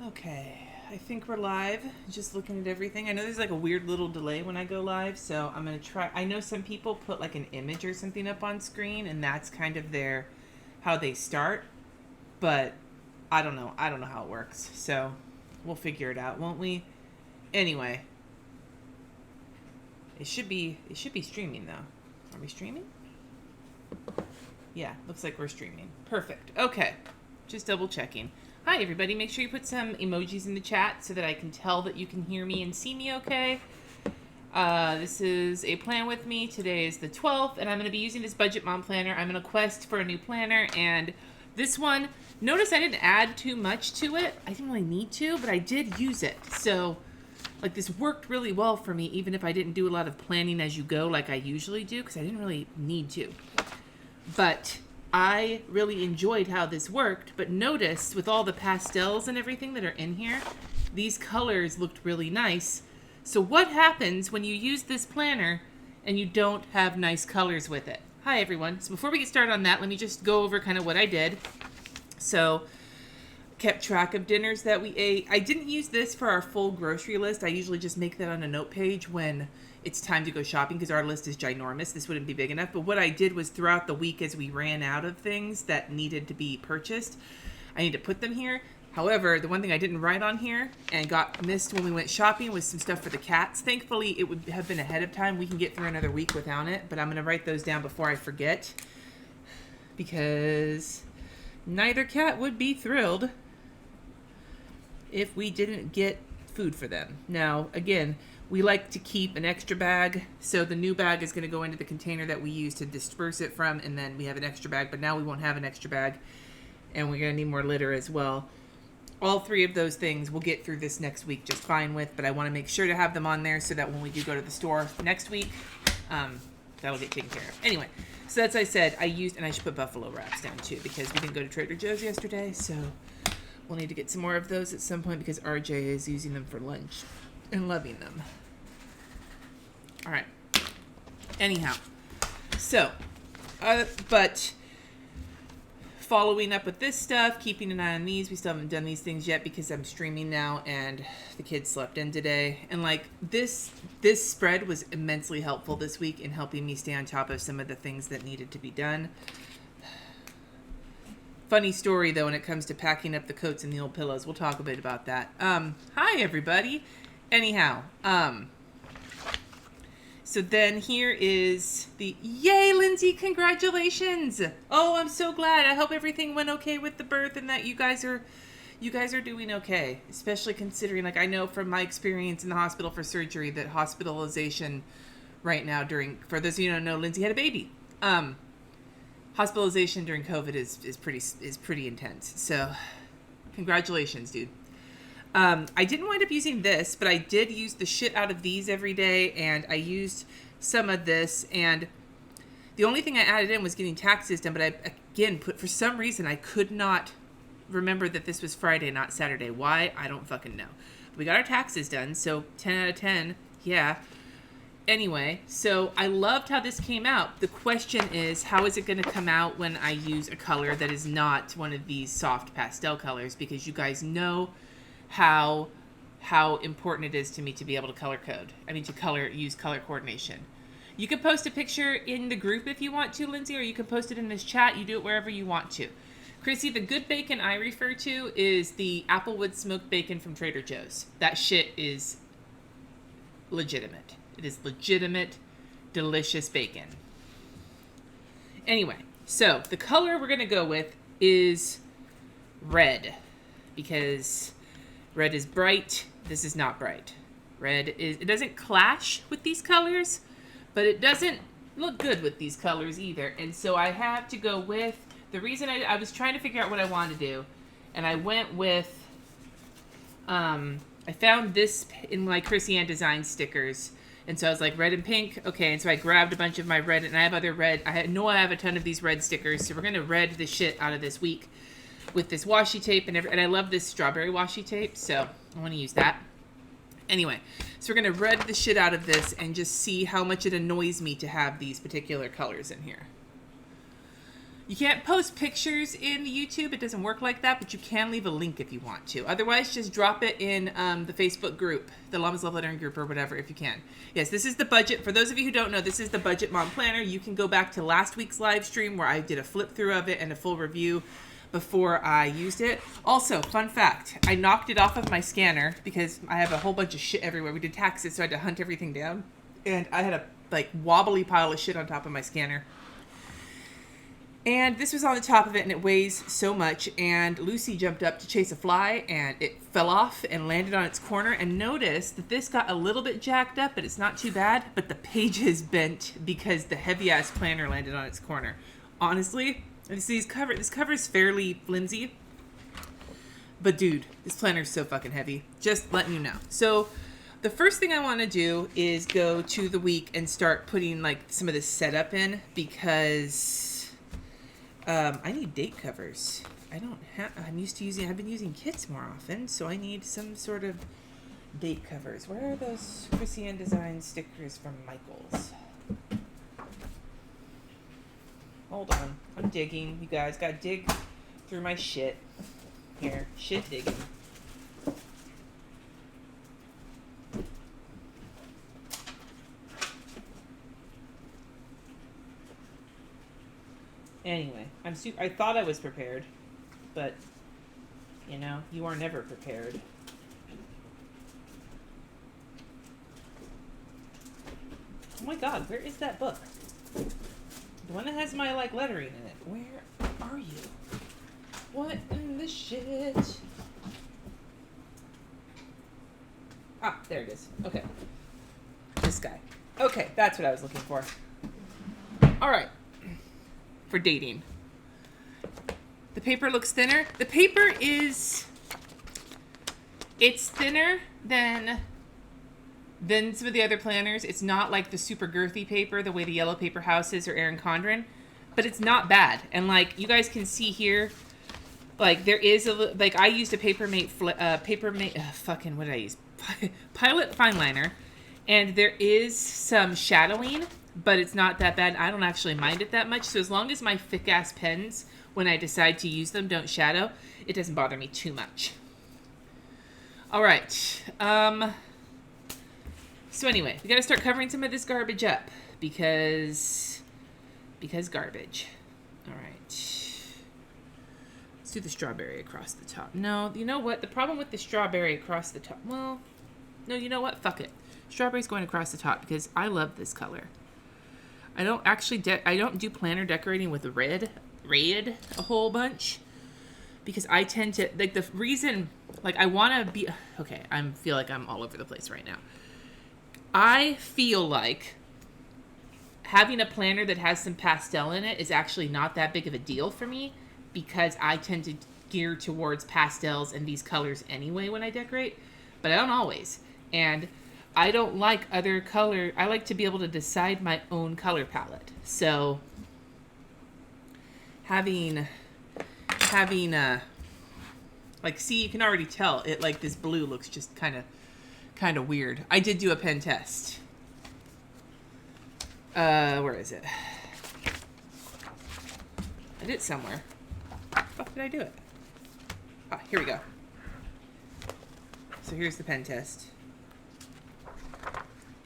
Okay, I think we're live. Just looking at everything. I know there's like a weird little delay when I go live, so I'm gonna try. I know some people put like an image or something up on screen, and that's kind of their how they start. But I don't know. I don't know how it works. So we'll figure it out, won't we? Anyway, it should be streaming though. Are we streaming? Yeah, looks like we're streaming. Perfect. Okay, just double checking. Hi, everybody. Make sure you put some emojis in the chat so that I can tell that you can hear me and see me okay. This is a plan with me. Today is the 12th, and I'm going to be using this Budget Mom planner. I'm in a quest for a new planner, and this one, notice I didn't add too much to it. I didn't really need to, but I did use it. So, like, this worked really well for me, even if I didn't do a lot of planning as you go like I usually do, because I didn't really need to. But I really enjoyed how this worked, but notice with all the pastels and everything that are in here, these colors looked really nice. So what happens when you use this planner and you don't have nice colors with it? Hi everyone. So before we get started on that, let me just go over kind of what I did. So kept track of dinners that we ate. I didn't use this for our full grocery list. I usually just make that on a note page when it's time to go shopping because our list is ginormous. This wouldn't be big enough. But what I did was throughout the week as we ran out of things that needed to be purchased, I need to put them here. However, the one thing I didn't write on here and got missed when we went shopping was some stuff for the cats. Thankfully, it would have been ahead of time. We can get through another week without it, but I'm going to write those down before I forget because neither cat would be thrilled if we didn't get food for them. Now, again, we like to keep an extra bag, so the new bag is going to go into the container that we use to disperse it from, and then we have an extra bag, but now we won't have an extra bag, and we're going to need more litter as well. All three of those things we'll get through this next week just fine with, but I want to make sure to have them on there so that when we do go to the store next week, that'll get taken care of. Anyway, so that's I said, I used, and I should put buffalo wraps down too, because we didn't go to Trader Joe's yesterday, so we'll need to get some more of those at some point because RJ is using them for lunch and loving them. All right. Anyhow, so, but following up with this stuff, keeping an eye on these. We still haven't done these things yet because I'm streaming now and the kids slept in today. And like this spread was immensely helpful this week in helping me stay on top of some of the things that needed to be done. Funny story, though, when it comes to packing up the coats and the old pillows. We'll talk a bit about that. Hi, everybody. Anyhow, so then here is the... Yay, Lindsay, congratulations. Oh, I'm so glad. I hope everything went okay with the birth and that you guys are doing okay, especially considering, like, I know from my experience in the hospital for surgery that hospitalization right now for those of you who don't know, Lindsay had a baby. Hospitalization during COVID is pretty intense. So, congratulations, dude. I didn't wind up using this, but I did use the shit out of these every day, and I used some of this, and the only thing I added in was getting taxes done, but I, again, for some reason, I could not remember that this was Friday, not Saturday. Why? I don't fucking know. We got our taxes done, so 10 out of 10, yeah. Anyway, so I loved how this came out. The question is, how is it going to come out when I use a color that is not one of these soft pastel colors? Because you guys know how important it is to me to be able to color code. I mean, use color coordination. You can post a picture in the group if you want to, Lindsay, or you can post it in this chat. You do it wherever you want to. Chrissy, the good bacon I refer to is the Applewood smoked bacon from Trader Joe's. That shit is legitimate. It is legitimate, delicious bacon. Anyway, so the color we're going to go with is red because red is bright. This is not bright. It doesn't clash with these colors, but it doesn't look good with these colors either. And so I have to go with, the reason I was trying to figure out what I wanted to do, and I went with, I found this in my Chrissy Ann Design stickers. And so I was like, red and pink. Okay, and so I grabbed a bunch of my red, and I have other red. I know I have a ton of these red stickers, so we're going to red the shit out of this week with this washi tape. And I love this strawberry washi tape, so I want to use that. Anyway, so we're going to red the shit out of this and just see how much it annoys me to have these particular colors in here. You can't post pictures in YouTube. It doesn't work like that, but you can leave a link if you want to. Otherwise, just drop it in the Facebook group, the Llama's Love Lettering group or whatever, if you can. Yes, this is the budget. For those of you who don't know, this is the Budget Mom Planner. You can go back to last week's live stream where I did a flip through of it and a full review before I used it. Also, fun fact, I knocked it off of my scanner because I have a whole bunch of shit everywhere. We did taxes, so I had to hunt everything down. And I had a wobbly pile of shit on top of my scanner. And this was on the top of it, and it weighs so much. And Lucy jumped up to chase a fly, and it fell off and landed on its corner. And notice that this got a little bit jacked up, but it's not too bad. But the pages bent because the heavy-ass planner landed on its corner. Honestly, this cover is fairly flimsy. But dude, this planner is so fucking heavy. Just letting you know. So the first thing I want to do is go to the week and start putting like some of this setup in because I need date covers. I don't have. I've been using kits more often, so I need some sort of date covers. Where are those Chrissy Ann Design stickers from Michaels? Hold on, I'm digging. You guys gotta dig through my shit. Here, shit digging. Anyway, I thought I was prepared, but, you know, you are never prepared. Oh my god, where is that book? The one that has my, lettering in it. Where are you? What in the shit? Ah, there it is. Okay. This guy. Okay, that's what I was looking for. Alright. For dating. The paper looks thinner. The paper it's thinner than some of the other planners. It's not like the super girthy paper, the way the Yellow Paper House is or Erin Condren, but it's not bad. And you guys can see here, there is I used a what did I use? Pilot fine liner, and there is some shadowing, but it's not that bad. I don't actually mind it that much. So as long as my thick ass pens, when I decide to use them, don't shadow, it doesn't bother me too much. All right. So anyway, we got to start covering some of this garbage up because garbage. All right. Let's do the strawberry across the top. No, you know what? The problem with the strawberry across the top. Well, no, you know what? Fuck it. Strawberry's going across the top because I love this color. I don't actually I don't do planner decorating with red a whole bunch because I tend to the reason I want to be okay. I feel like I'm all over the place right now. I feel like having a planner that has some pastel in it is actually not that big of a deal for me because I tend to gear towards pastels and these colors anyway when I decorate, but I don't always. And I don't like other color. I like to be able to decide my own color palette. So having see, you can already tell it this blue looks just kind of weird. I did do a pen test. Where is it? I did it somewhere. How the fuck did I do it? Ah, here we go. So here's the pen test.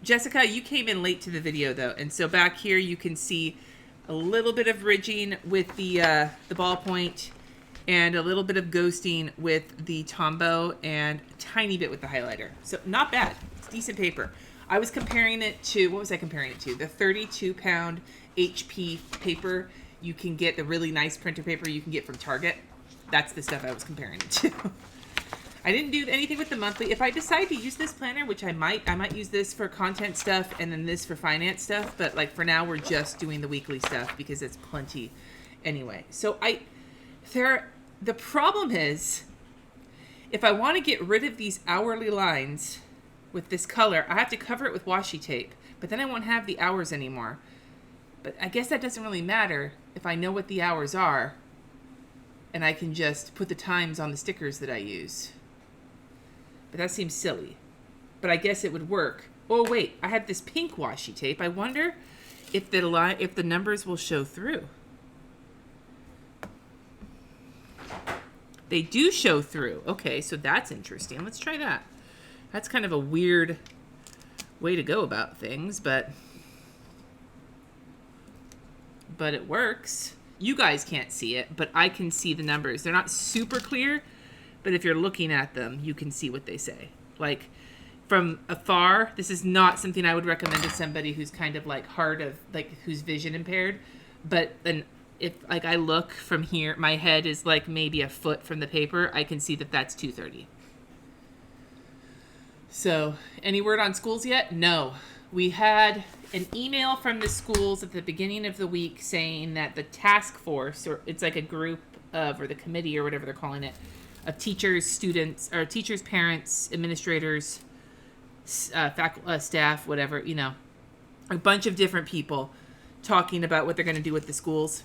Jessica, you came in late to the video though, and so back here you can see a little bit of ridging with the ballpoint and a little bit of ghosting with the Tombow and a tiny bit with the highlighter. So not bad. It's decent paper. I was comparing it to, what was I comparing it to? The 32-pound HP paper you can get, the really nice printer paper you can get from Target. That's the stuff I was comparing it to. I didn't do anything with the monthly. If I decide to use this planner, which I might use this for content stuff and then this for finance stuff. But for now, we're just doing the weekly stuff because it's plenty anyway. So the problem is, if I want to get rid of these hourly lines with this color, I have to cover it with washi tape. But then I won't have the hours anymore. But I guess that doesn't really matter if I know what the hours are. And I can just put the times on the stickers that I use. But that seems silly. But I guess it would work. Oh wait, I have this pink washi tape. I wonder if the numbers will show through. They do show through. Okay, so that's interesting. Let's try that. That's kind of a weird way to go about things, but it works. You guys can't see it, but I can see the numbers. They're not super clear, but if you're looking at them, you can see what they say. Like, from afar, this is not something I would recommend to somebody who's kind of like who's vision impaired. But then if like I look from here, my head is like maybe a foot from the paper, I can see that that's 2:30. So, any word on schools yet? No. We had an email from the schools at the beginning of the week saying that the task force, or it's like a group of, or the committee or whatever they're calling it, of teachers, students, or teachers, parents, administrators, staff, whatever, a bunch of different people talking about what they're going to do with the schools.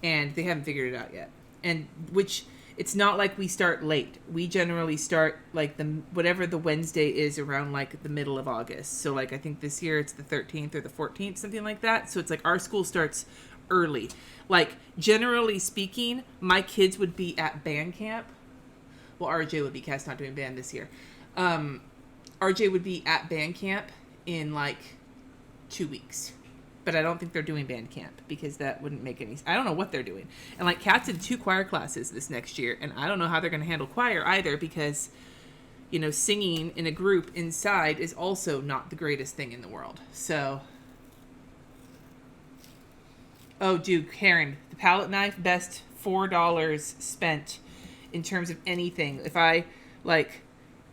And they haven't figured it out yet. And which, it's not like we start late. We generally start like whatever the Wednesday is around like the middle of August. So like I think this year it's the 13th or the 14th, something like that. So it's like our school starts early. Like generally speaking, my kids would be at band camp. Well, RJ would be. Cat's not doing band this year. RJ would be at band camp in like 2 weeks. But I don't think they're doing band camp because that wouldn't make any sense. I don't know what they're doing. And like Kat's in 2 choir classes this next year, and I don't know how they're going to handle choir either because, singing in a group inside is also not the greatest thing in the world. So, oh, dude, Karen, the palette knife, best $4 spent in terms of anything. If I like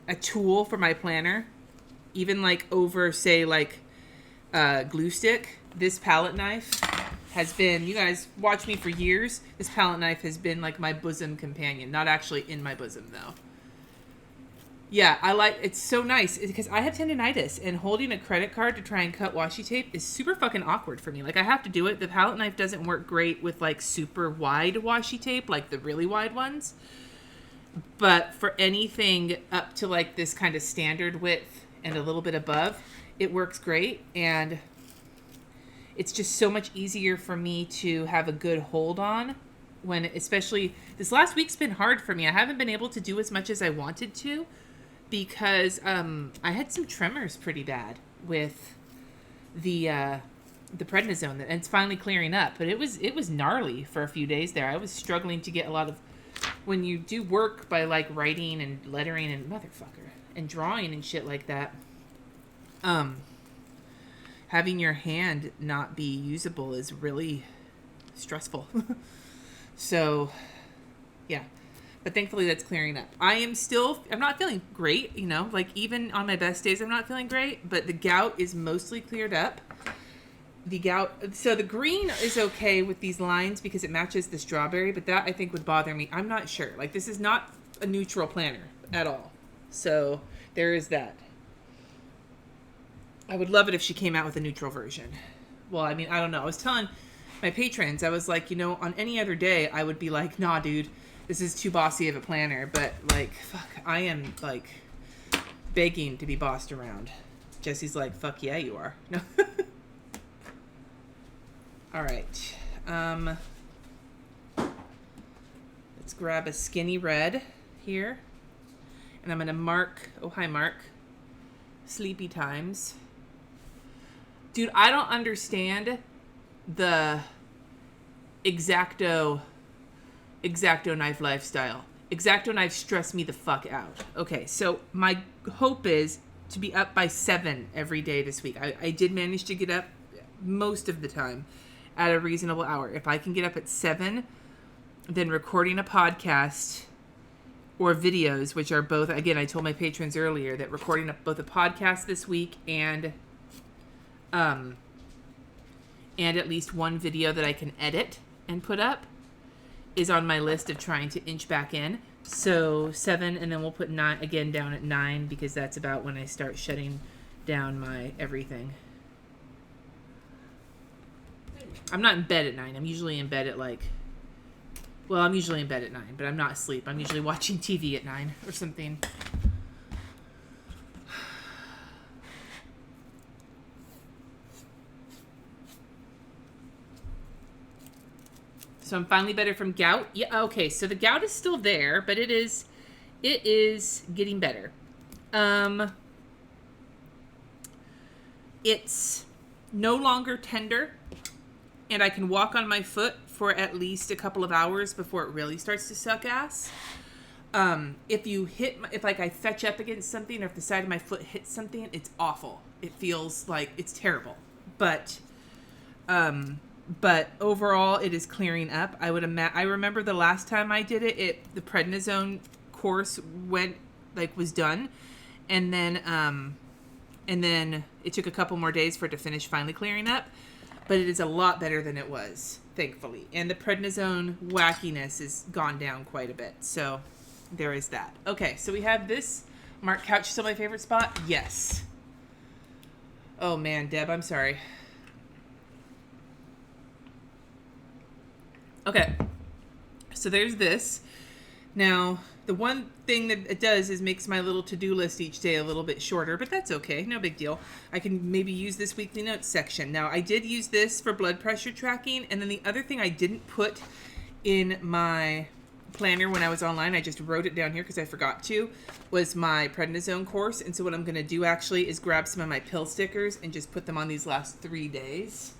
a tool for my planner, even like over say like glue stick, this palette knife has been, you guys watch me for years, this palette knife has been like my bosom companion. Not actually in my bosom though. Yeah, it's so nice because I have tendonitis and holding a credit card to try and cut washi tape is super fucking awkward for me. Like I have to do it. The palette knife doesn't work great with like super wide washi tape, like the really wide ones. But for anything up to like this kind of standard width and a little bit above, it works great. And it's just so much easier for me to have a good hold on when, especially this last week's been hard for me. I haven't been able to do as much as I wanted to because I had some tremors pretty bad with the prednisone, and it's finally clearing up. But it was gnarly for a few days there. I was struggling to get a lot of, when you do work by like writing and lettering and motherfucker and drawing and shit like that, having your hand not be usable is really stressful. So, yeah. But thankfully that's clearing up. I'm not feeling great, like even on my best days I'm not feeling great, but the gout is mostly cleared up. So the green is okay with these lines because it matches the strawberry, but that I think would bother me. I'm not sure. Like this is not a neutral planner at all. So there is that. I would love it if she came out with a neutral version. Well, I mean, I don't know. I was telling my patrons, I was like, on any other day, I would be like, nah, dude, this is too bossy of a planner. But, like, fuck, I am, like, begging to be bossed around. Jesse's like, fuck yeah, you are. No. All right. Let's grab a skinny red here. And I'm going to mark, oh, hi, Mark. Sleepy times. Dude, I don't understand the X-Acto knife lifestyle. X-Acto knives stress me the fuck out. Okay, so my hope is to be up by 7 every day this week. I did manage to get up most of the time at a reasonable hour. If I can get up at 7, then recording a podcast or videos, which are both, again, I told my patrons earlier that recording both a podcast this week and at least one video that I can edit and put up is on my list of trying to inch back in. So 7, and then we'll put 9 again down at 9 because that's about when I start shutting down my everything. I'm not in bed at 9. I'm usually in bed at I'm usually in bed at 9, but I'm not asleep. I'm usually watching TV at 9 or something. So I'm finally better from gout. Yeah, okay, so the gout is still there, but it is getting better. It's no longer tender, and I can walk on my foot for at least a couple of hours before it really starts to suck ass. If like I fetch up against something, or if the side of my foot hits something, it's awful. It feels like it's terrible. But overall, it is clearing up. I remember the last time I did it, the prednisone course was done, and then it took a couple more days for it to finish finally clearing up. But it is a lot better than it was, thankfully. And the prednisone wackiness has gone down quite a bit. So there is that. Okay, so we have this. Mark, couch still my favorite spot? Yes. Oh man, Deb, I'm sorry. Okay, so there's this. Now, the one thing that it does is makes my little to-do list each day a little bit shorter, but that's okay. No big deal. I can maybe use this weekly notes section. Now, I did use this for blood pressure tracking, and then the other thing I didn't put in my planner when I was online, I just wrote it down here because I forgot to, was my prednisone course. And so what I'm going to do actually is grab some of my pill stickers and just put them on these last 3 days.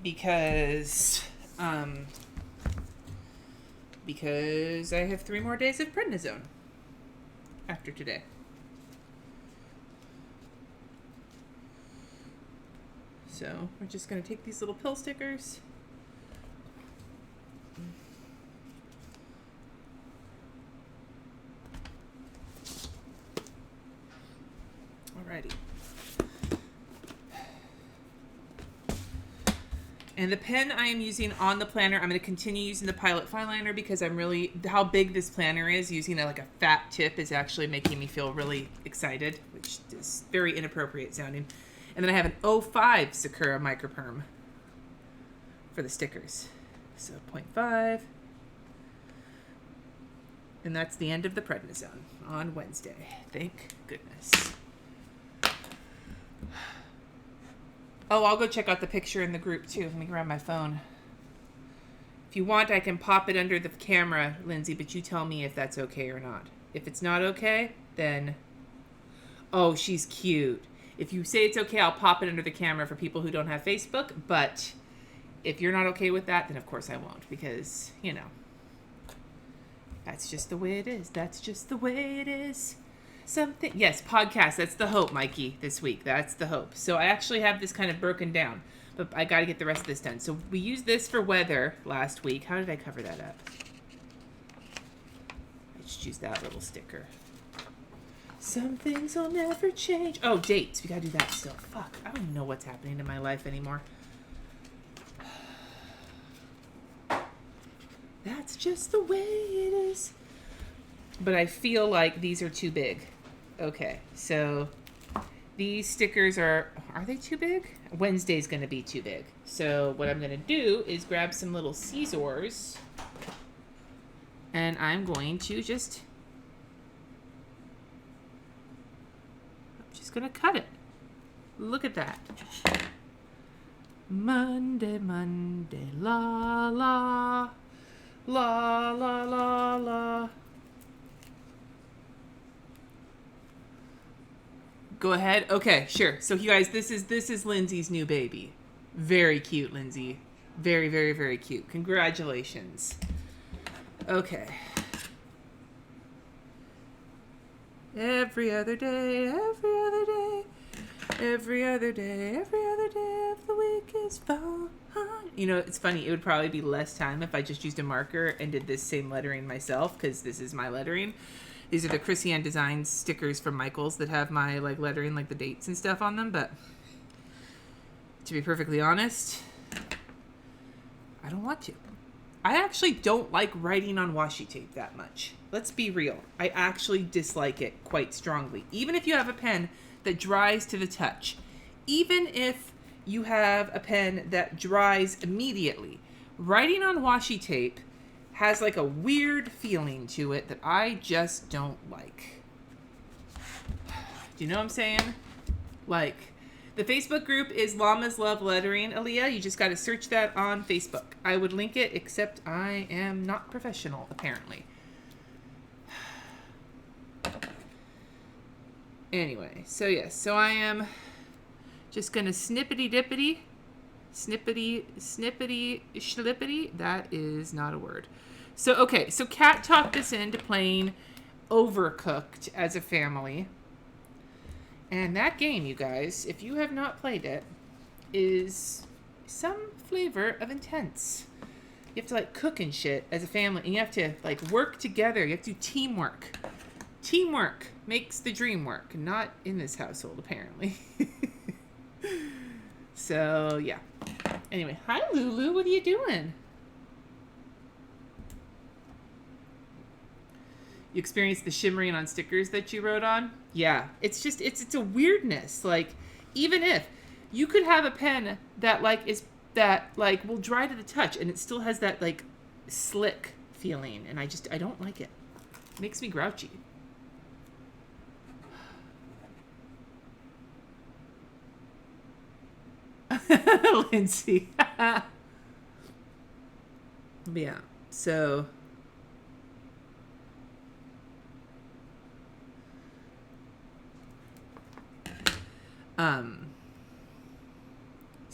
Because I have 3 more days of prednisone after today. So we're just going to take these little pill stickers. Alrighty. And the pen I am using on the planner, I'm going to continue using the Pilot Fine Liner because how big this planner is, using a fat tip is actually making me feel really excited, which is very inappropriate sounding. And then I have an 05 Sakura Microperm for the stickers. So 0.5. And that's the end of the prednisone on Wednesday. Thank goodness. Oh, I'll go check out the picture in the group, too. Let me grab my phone. If you want, I can pop it under the camera, Lindsay, but you tell me if that's okay or not. If it's not okay, then... Oh, she's cute. If you say it's okay, I'll pop it under the camera for people who don't have Facebook, but if you're not okay with that, then of course I won't, because, that's just the way it is. That's just the way it is. Yes, podcast. That's the hope, Mikey, this week. That's the hope. So I actually have this kind of broken down, but I got to get the rest of this done. So we used this for weather last week. How did I cover that up? I just used that little sticker. Some things will never change. Oh, dates. We got to do that still. Fuck. I don't even know what's happening in my life anymore. That's just the way it is. But I feel like these are too big. Okay, so these stickers are they too big? Wednesday's going to be too big. So what I'm going to do is grab some little scissors, and I'm going to just going to cut it. Look at that. Monday, Monday, la, la, la, la, la, la. Go ahead. Okay, sure. So you guys, this is Lindsay's new baby. Very cute, Lindsay. Very, very, very cute. Congratulations. Okay. Every other day, every other day, every other day, every other day of the week is fine. It's funny. It would probably be less time if I just used a marker and did this same lettering myself, because this is my lettering. These are the Chrissy-Ann Designs stickers from Michaels that have my lettering, the dates and stuff on them. But to be perfectly honest, I don't want to. I actually don't like writing on washi tape that much. Let's be real. I actually dislike it quite strongly. Even if you have a pen that dries to the touch. Even if you have a pen that dries immediately. Writing on washi tape has a weird feeling to it that I just don't like. Do you know what I'm saying? Like, the Facebook group is Llamas Love Lettering, Aaliyah. You just got to search that on Facebook. I would link it, except I am not professional, apparently. Anyway, so yes, so I am just going to snippity schlippity. That is not a word. So, okay, so Kat talked us into playing Overcooked as a family. And that game, you guys, if you have not played it, is some flavor of intense. You have to, like, cook and shit as a family. And you have to, like, work together. You have to do teamwork. Teamwork makes the dream work. Not in this household, apparently. So, yeah. Anyway, hi, Lulu. What are you doing? You experienced the shimmering on stickers that you wrote on? Yeah. It's just, it's a weirdness. Like, even if you could have a pen that, like, will dry to the touch and it still has that, like, slick feeling. And I don't like it. It makes me grouchy. Lindsay. Yeah. So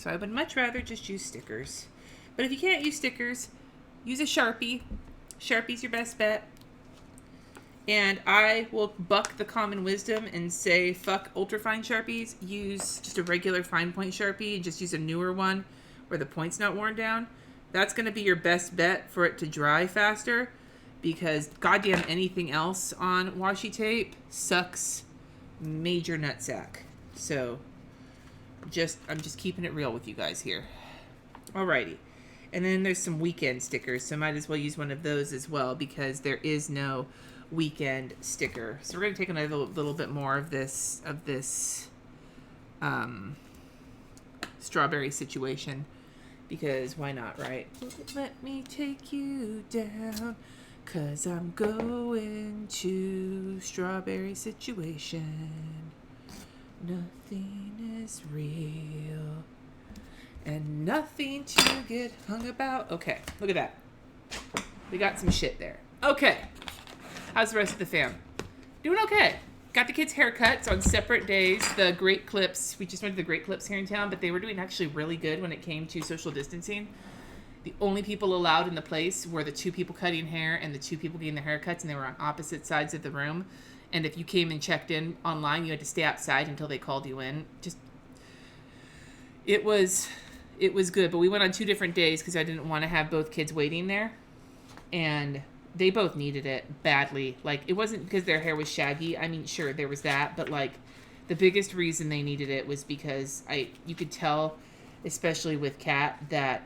I would much rather just use stickers. But if you can't use stickers, use a Sharpie. Sharpie's your best bet. And I will buck the common wisdom and say, fuck ultrafine Sharpies. Use just a regular fine point Sharpie and just use a newer one where the point's not worn down. That's going to be your best bet for it to dry faster, because goddamn anything else on washi tape sucks major nutsack. So I'm just keeping it real with you guys here. Alrighty. And then there's some weekend stickers, so might as well use one of those as well, because there is no weekend sticker. So we're going to take another little bit more of this strawberry situation, because why not, right? Let me take you down, 'cause I'm going to strawberry situation. Nothing is real and nothing to get hung about. Okay, look at that. We got some shit there. Okay. How's the rest of the fam? Doing okay. Got the kids' haircuts on separate days. The Great Clips, we just went to the Great Clips here in town, but they were doing actually really good when it came to social distancing. The only people allowed in the place were the two people cutting hair and the two people getting the haircuts, and they were on opposite sides of the room. And if you came and checked in online, you had to stay outside until they called you in. Just, it was good, but we went on 2 different days because I didn't want to have both kids waiting there. And they both needed it badly. Like, it wasn't because their hair was shaggy. I mean, sure, there was that, but, like, the biggest reason they needed it was because you could tell, especially with Kat, that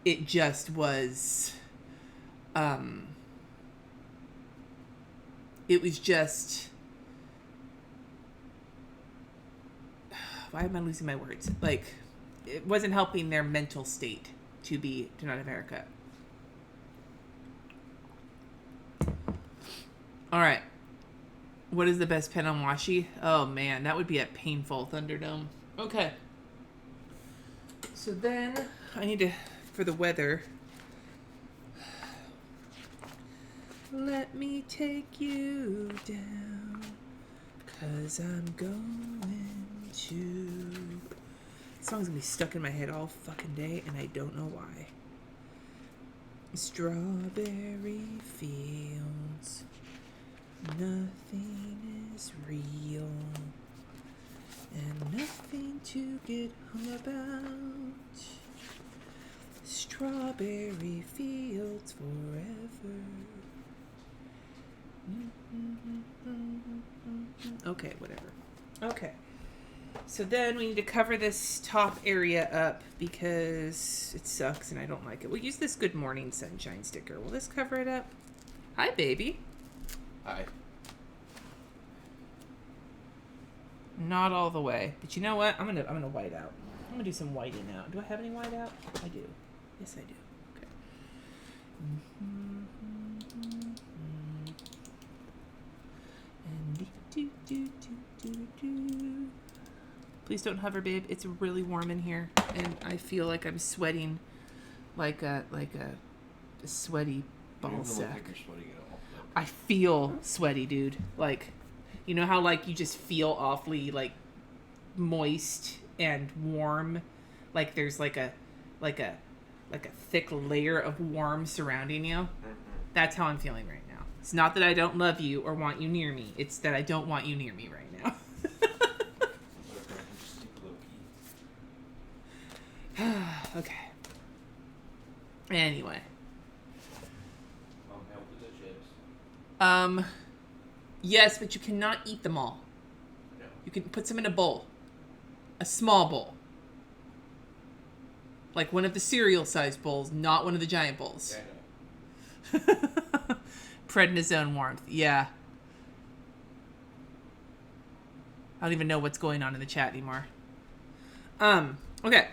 it just was, it was just, why am I losing my words? Like, it wasn't helping their mental state to not have a haircut. All right. What is the best pen on washi? Oh, man. That would be a painful Thunderdome. Okay. So then I need to, for the weather, let me take you down, 'cause I'm going to... This song's gonna be stuck in my head all fucking day, and I don't know why. Strawberry fields, nothing is real, and nothing to get hung about. Strawberry fields forever. Okay, whatever. Okay. So then we need to cover this top area up because it sucks and I don't like it. We'll use this Good Morning Sunshine sticker. Will this cover it up? Hi, baby. Hi. Not all the way. But you know what? I'm gonna white out. I'm gonna do some whiting out. Do I have any white out? I do. Yes, I do. Okay. And Please don't hover, babe. It's really warm in here, and I feel like I'm sweating like a sweaty ball sack. Like you're sweating at all. I feel sweaty, dude. Like, you know how like you just feel awfully like moist and warm, like there's like a thick layer of warm surrounding you. That's how I'm feeling right now. It's not that I don't love you or want you near me. It's that I don't want you near me right now. Okay. Anyway. Yes, but you cannot eat them all. No. You can put some in a bowl. A small bowl. Like one of the cereal-sized bowls, not one of the giant bowls. Yeah, I know. Prednisone warmth. Yeah. I don't even know what's going on in the chat anymore. Okay.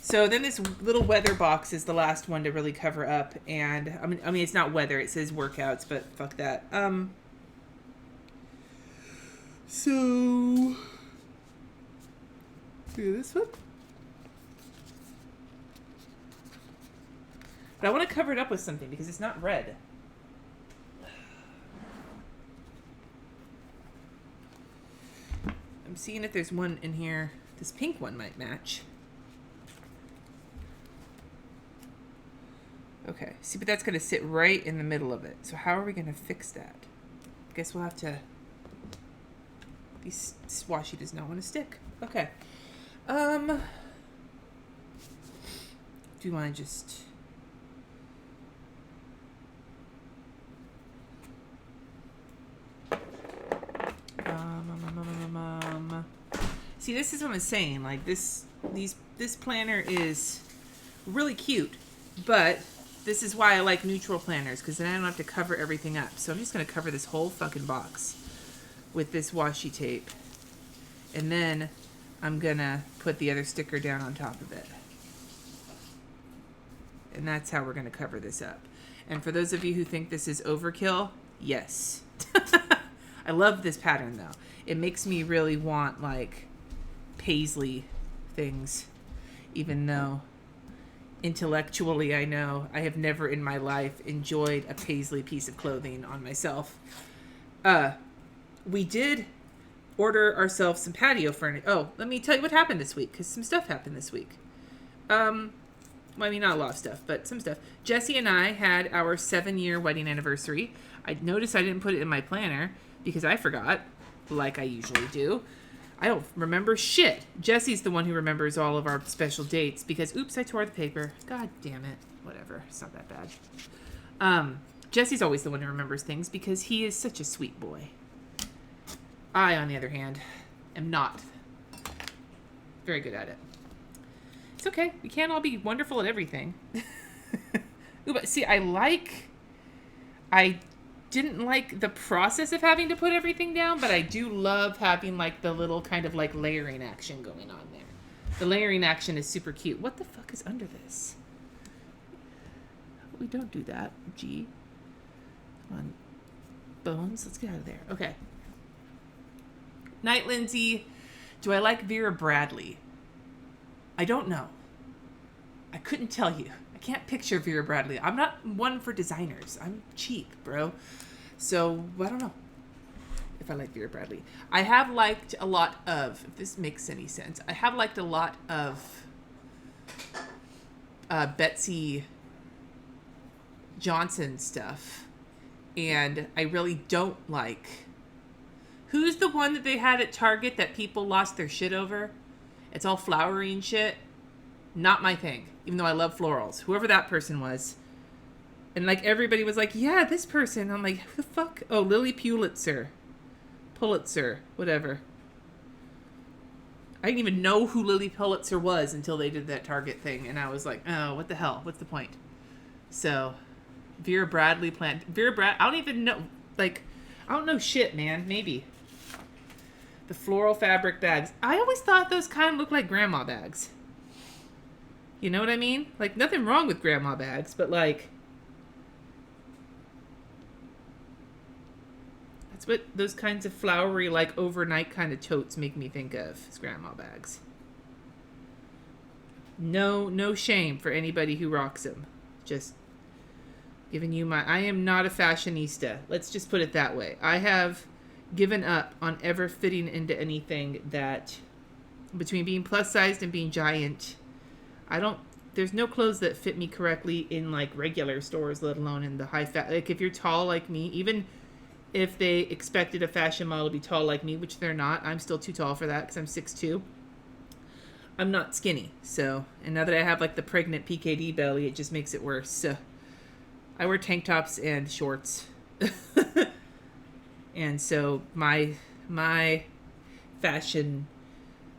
So then this little weather box is the last one to really cover up, and I mean it's not weather, it says workouts, but fuck that. So do this one. But I want to cover it up with something because it's not red. I'm seeing if there's one in here. This pink one might match. Okay, see, but that's going to sit right in the middle of it. So how are we going to fix that? I guess we'll have to... This washi does not want to stick. Okay. Do you want to just... See, this is what I'm saying. Like, this planner is really cute, but this is why I like neutral planners, because then I don't have to cover everything up. So I'm just going to cover this whole fucking box with this washi tape. And then I'm going to put the other sticker down on top of it. And that's how we're going to cover this up. And for those of you who think this is overkill, yes. I love this pattern, though. It makes me really want, like, paisley things, even though intellectually I know I have never in my life enjoyed a paisley piece of clothing on myself. We did order ourselves some patio furniture. Oh, let me tell you what happened this week, because some stuff happened this week. Well, I mean, not a lot of stuff, but some stuff. Jesse and I had our 7-year wedding anniversary. I noticed I didn't put it in my planner because I forgot, like I usually do. I don't remember shit. Jesse's the one who remembers all of our special dates because, oops, I tore the paper. God damn it. Whatever. It's not that bad. Jesse's always the one who remembers things because he is such a sweet boy. I, on the other hand, am not very good at it. It's okay. We can't all be wonderful at everything. Ooh, but see, I didn't like the process of having to put everything down, but I do love having like the little kind of like layering action going on there. The layering action is super cute. What the fuck is under this? We don't do that. G. Come on. Bones. Let's get out of there. Okay. Night, Lindsay. Do I like Vera Bradley? I don't know. I couldn't tell you. I can't picture Vera Bradley. I'm not one for designers. I'm cheap, bro. So, I don't know if I like Vera Bradley. I have liked a lot of, if this makes any sense, I have liked a lot of Betsy Johnson stuff. And I really don't like... Who's the one that they had at Target that people lost their shit over? It's all flowery and shit. Not my thing, even though I love florals. Whoever that person was. And, like, everybody was like, yeah, this person. I'm like, who the fuck? Oh, Lily Pulitzer. Whatever. I didn't even know who Lily Pulitzer was until they did that Target thing. And I was like, oh, what the hell? What's the point? So, Vera Bradley I don't even know. Like, I don't know shit, man. Maybe. The floral fabric bags. I always thought those kind of looked like grandma bags. You know what I mean? Like, nothing wrong with grandma bags, but, like... It's what those kinds of flowery, like overnight kind of totes make me think of as grandma bags. No shame for anybody who rocks them. Just giving you I am not a fashionista. Let's just put it that way. I have given up on ever fitting into anything that, between being plus sized and being giant, there's no clothes that fit me correctly in like regular stores, let alone in the high fat. Like if you're tall like me, even if they expected a fashion model to be tall like me, which they're not, I'm still too tall for that because I'm 6'2". I'm not skinny. So, and now that I have like the pregnant PKD belly, it just makes it worse. So I wear tank tops and shorts. And so my fashion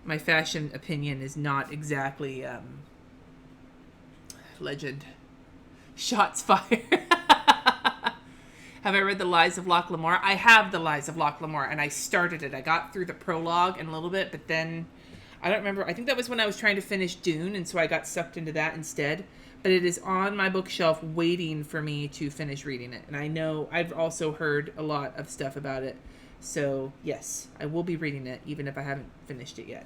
opinion is not exactly legend. Shots fired. Have I read The Lies of Locke Lamora? I have The Lies of Locke Lamora, and I started it. I got through the prologue and a little bit, but then I don't remember. I think that was when I was trying to finish Dune, and so I got sucked into that instead. But it is on my bookshelf waiting for me to finish reading it. And I know I've also heard a lot of stuff about it. So, yes, I will be reading it, even if I haven't finished it yet.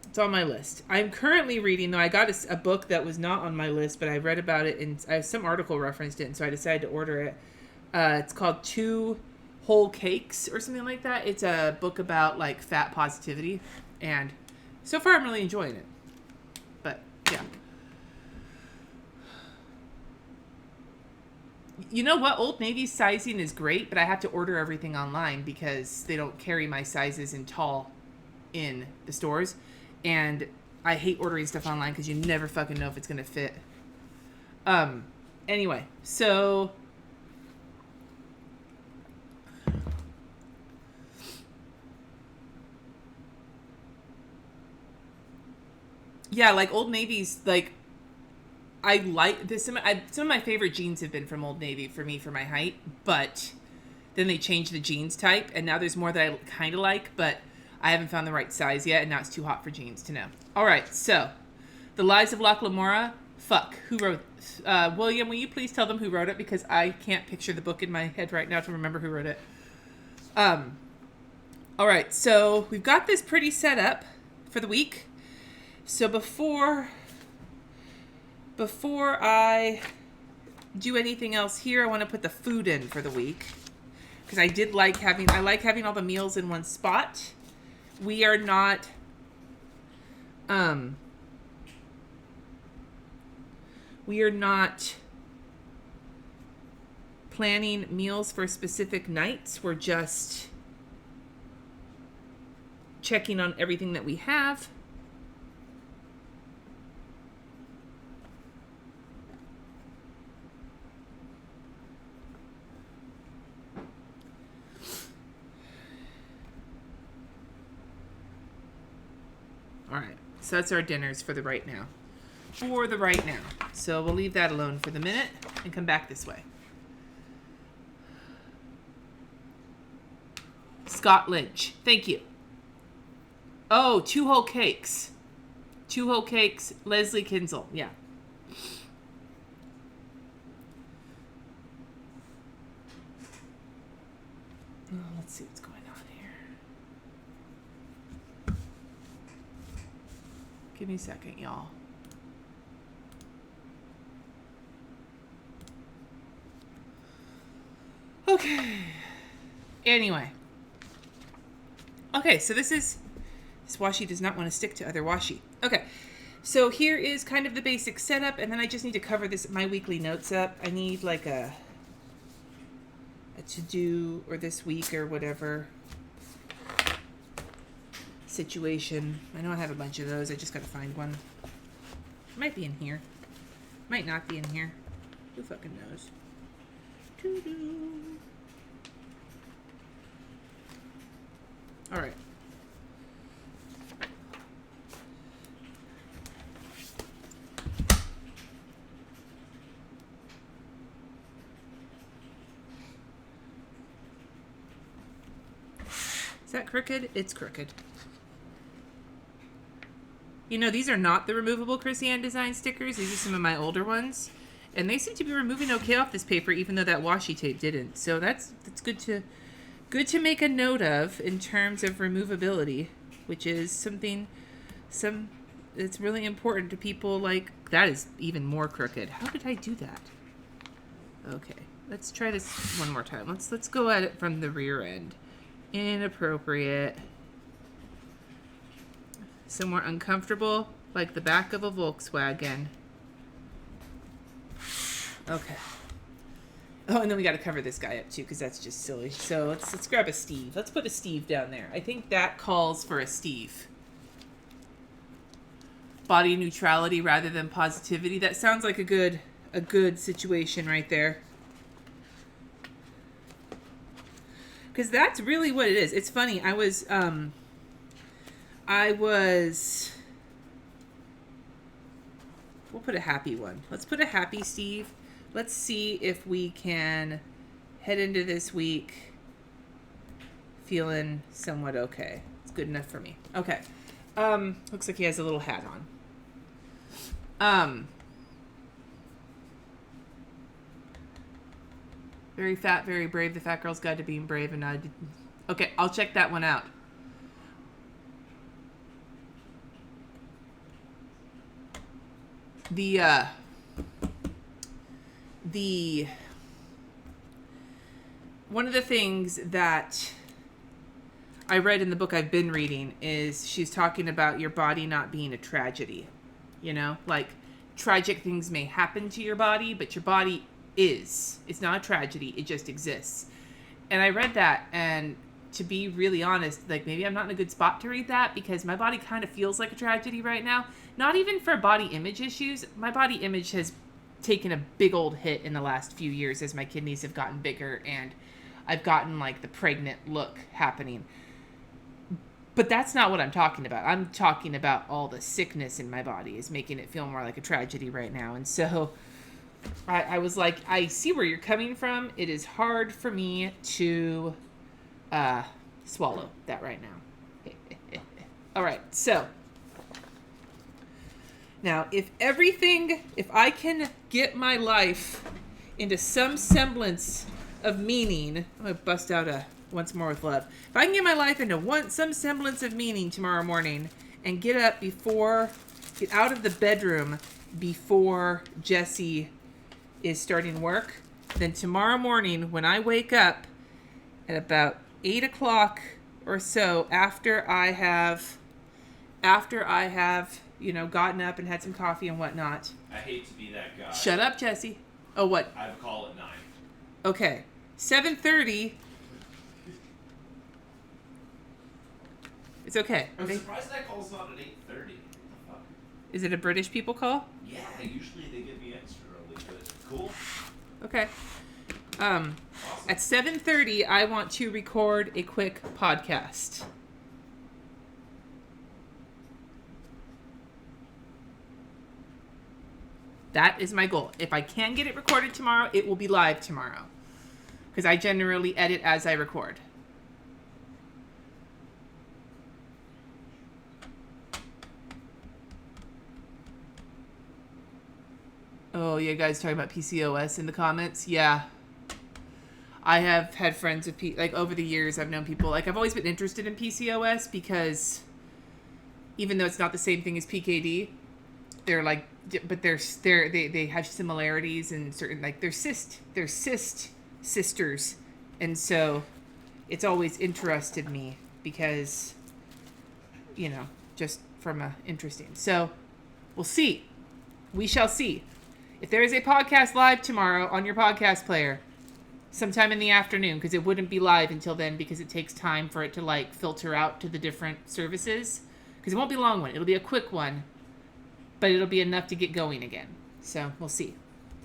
It's on my list. I'm currently reading, though I got a book that was not on my list, but I read about it, and some article referenced it, and so I decided to order it. It's called Two Whole Cakes or something like that. It's a book about, like, fat positivity. And so far, I'm really enjoying it. But, yeah. You know what? Old Navy's sizing is great, but I have to order everything online because they don't carry my sizes in tall in the stores. And I hate ordering stuff online because you never fucking know if it's going to fit. Anyway, so yeah, like Old Navy's, like, I like this. Some of my favorite jeans have been from Old Navy for me for my height, but then they changed the jeans type, and now there's more that I kind of like, but I haven't found the right size yet, and now it's too hot for jeans to know. All right, so The Lies of Locke Lamora. Fuck, who wrote? William, will you please tell them who wrote it, because I can't picture the book in my head right now to remember who wrote it. All right, so we've got this pretty set up for the week. So before I do anything else here, I want to put the food in for the week, because I like having all the meals in one spot. We are not planning meals for specific nights. We're just checking on everything that we have. All right, so that's our dinners for the right now. So we'll leave that alone for the minute and come back this way. Scott Lynch, thank you. Oh, Two Whole Cakes. Leslie Kinzel, yeah. Oh, let's see what's going on here. Give me a second, y'all. Okay. Anyway. Okay, so this washi does not want to stick to other washi. Okay. So here is kind of the basic setup, and then I just need to cover my weekly notes up. I need like a to-do or this week or whatever situation. I know I have a bunch of those. I just got to find one. It might be in here. Might not be in here. Who fucking knows? Doo-doo. All right. Is that crooked? It's crooked. You know, these are not the removable Chrissy Ann design stickers. These are some of my older ones. And they seem to be removing okay off this paper, even though that washi tape didn't. So that's good to good to make a note of in terms of removability, which is it's really important to people. Like, that is even more crooked. How did I do that? Okay, let's try this one more time. Let's go at it from the rear end. Inappropriate. Somewhere uncomfortable, like the back of a Volkswagen. Okay. Oh, and then we got to cover this guy up too, because that's just silly. So let's grab a Steve. Let's put a Steve down there. I think that calls for a Steve. Body neutrality rather than positivity. That sounds like a good situation right there. Because that's really what it is. It's funny. I was we'll put a happy one. Let's put a happy Steve. Let's see if we can head into this week feeling somewhat okay. It's good enough for me. Okay. Looks like he has a little hat on. Very fat, very brave. The Fat Girl's Guide to Being Brave, and I did. Okay, I'll check that one out. One of the things that I read in the book I've been reading is she's talking about your body not being a tragedy. You know, like, tragic things may happen to your body, but your body is. It's not a tragedy. It just exists. And I read that, and to be really honest, like, maybe I'm not in a good spot to read that, because my body kind of feels like a tragedy right now. Not even for body image issues. My body image has taken a big old hit in the last few years as my kidneys have gotten bigger and I've gotten like the pregnant look happening. But that's not what I'm talking about. I'm talking about all the sickness in my body is making it feel more like a tragedy right now. And so I was like, I see where you're coming from. It is hard for me to swallow that right now. All right, so now if I can get my life into some semblance of meaning, I'm going to bust out a once more with love. If I can get my life into some semblance of meaning tomorrow morning and get out of the bedroom before Jesse is starting work, then tomorrow morning when I wake up at about 8 o'clock or so, after I have gotten up and had some coffee and whatnot. I hate to be that guy. Shut up, Jesse. Oh, what? I have a call at 9. Okay. 7:30. It's okay. I'm surprised that call's not at 8:30. What the fuck? Is it a British people call? Yeah, usually they give me extra early, but cool. Okay. Awesome. At 7:30, I want to record a quick podcast. That is my goal. If I can get it recorded tomorrow, it will be live tomorrow. Because I generally edit as I record. Oh, you guys talking about PCOS in the comments? Yeah. I have had friends with over the years, I've known people, I've always been interested in PCOS because even though it's not the same thing as PKD, they're but they have similarities and certain, they're cyst sisters. And so it's always interested me because, just from interesting. So we'll see. We shall see. If there is a podcast live tomorrow on your podcast player, sometime in the afternoon, because it wouldn't be live until then because it takes time for it to filter out to the different services. Because it won't be a long one. It'll be a quick one, but it'll be enough to get going again. So we'll see.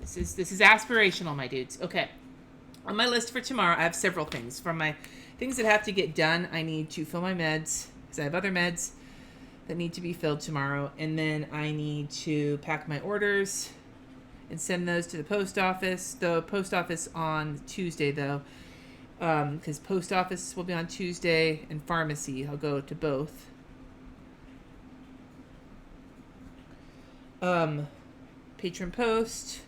This is aspirational, my dudes. Okay. On my list for tomorrow, I have several things. From my things that have to get done, I need to fill my meds because I have other meds that need to be filled tomorrow. And then I need to pack my orders and send those to the post office. The post office on Tuesday, though, because post office will be on Tuesday and pharmacy. I'll go to both. Patron post.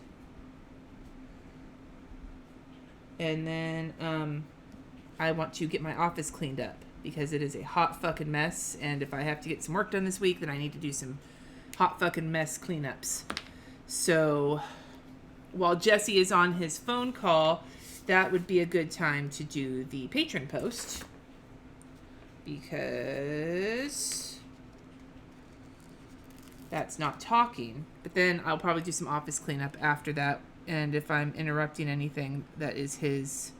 And then I want to get my office cleaned up because it is a hot fucking mess. And if I have to get some work done this week, then I need to do some hot fucking mess cleanups. So while Jesse is on his phone call, that would be a good time to do the patron post. Because that's not talking. But then I'll probably do some office cleanup after that. And if I'm interrupting anything that is his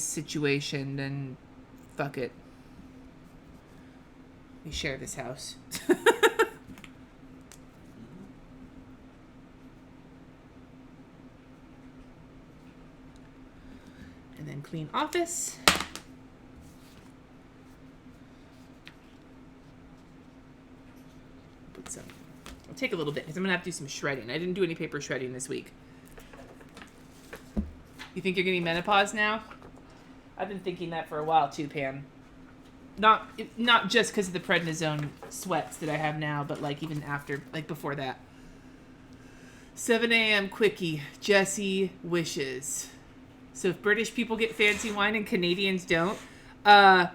situation, then fuck it. We share this house. And then clean office. Put some. I'll take a little bit because I'm gonna have to do some shredding. I didn't do any paper shredding this week. You think you're getting menopause now? I've been thinking that for a while too, Pam. Not just because of the prednisone sweats that I have now, but like even after, like before that. 7 a.m. quickie. Jesse wishes. So if British people get fancy wine and Canadians don't, the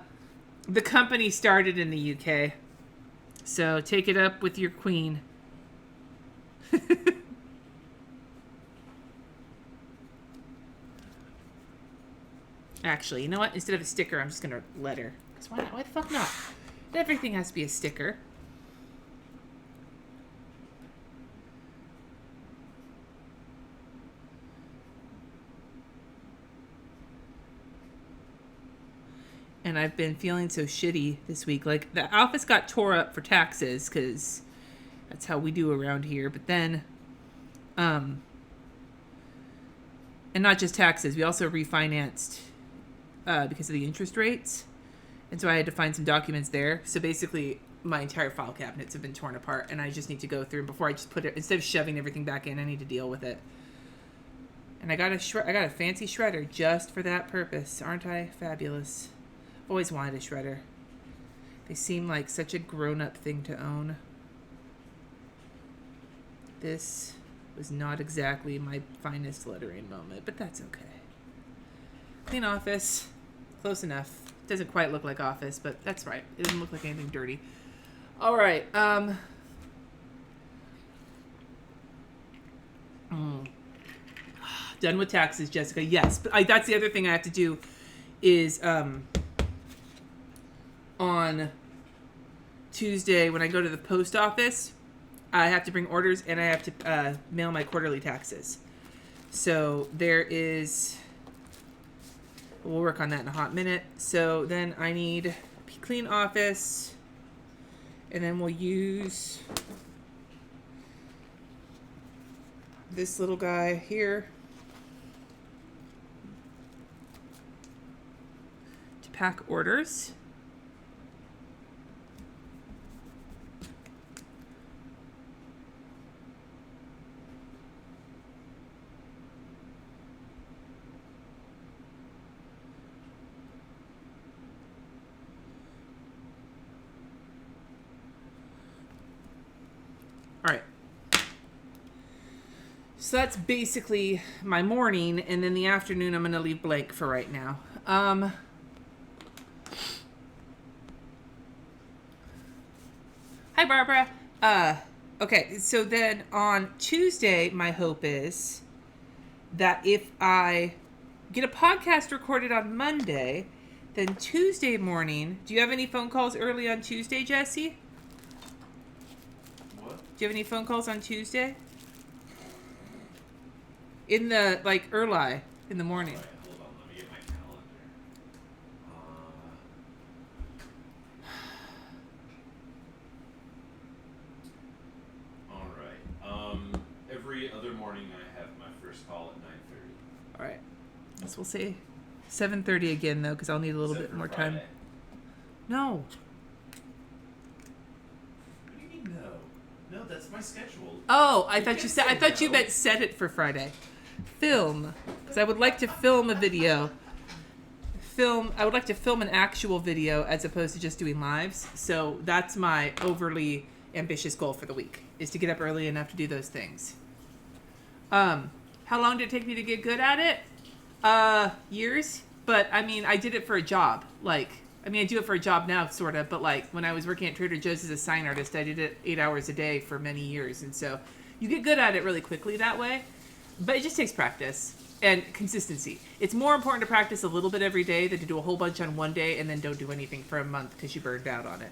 company started in the UK. So take it up with your queen. Actually, you know what? Instead of a sticker, I'm just going to letter. Because why not? Why the fuck not? Everything has to be a sticker. And I've been feeling so shitty this week. Like, the office got tore up for taxes, because that's how we do around here. But then, and not just taxes, we also refinanced because of the interest rates. And so I had to find some documents there. So basically, my entire file cabinets have been torn apart, and I just need to go through. And before I just put it, instead of shoving everything back in, I need to deal with it. And I got a fancy shredder just for that purpose. Aren't I fabulous? Always wanted a shredder. They seem like such a grown-up thing to own. This was not exactly my finest lettering moment, but that's okay. Clean office. Close enough. Doesn't quite look like office, but that's right. It doesn't look like anything dirty. All right. Done with taxes, Jessica. Yes, but that's the other thing I have to do is on Tuesday when I go to the post office, I have to bring orders and I have to mail my quarterly taxes. So there is... We'll work on that in a hot minute. So then I need clean office. And then we'll use this little guy here to pack orders. All right. So that's basically my morning, and then the afternoon I'm going to leave blank for right now. Hi, Barbara. Okay, so then on Tuesday, my hope is that if I get a podcast recorded on Monday, then Tuesday morning... Do you have any phone calls early on Tuesday, Jesse? Do you have any phone calls on Tuesday? In the, like, early in the morning. Right, hold on, let me get my calendar. Alright. Every other morning I have my first call at 9:30. All right. Guess we'll say 7:30 again, though, because I'll need a little bit more time. Friday. No. What do you mean no? No, that's my schedule. Oh, I thought you meant set it for Friday. Film, because I would like to film a video. I would like to film an actual video as opposed to just doing lives. So that's my overly ambitious goal for the week, is to get up early enough to do those things. How long did it take me to get good at it? Years. But, I mean, I did it for a job. Like, I mean, I do it for a job now, sort of. But, like, when I was working at Trader Joe's as a sign artist, I did it 8 hours a day for many years. And so you get good at it really quickly that way. But it just takes practice and consistency. It's more important to practice a little bit every day than to do a whole bunch on one day and then don't do anything for a month because you burned out on it.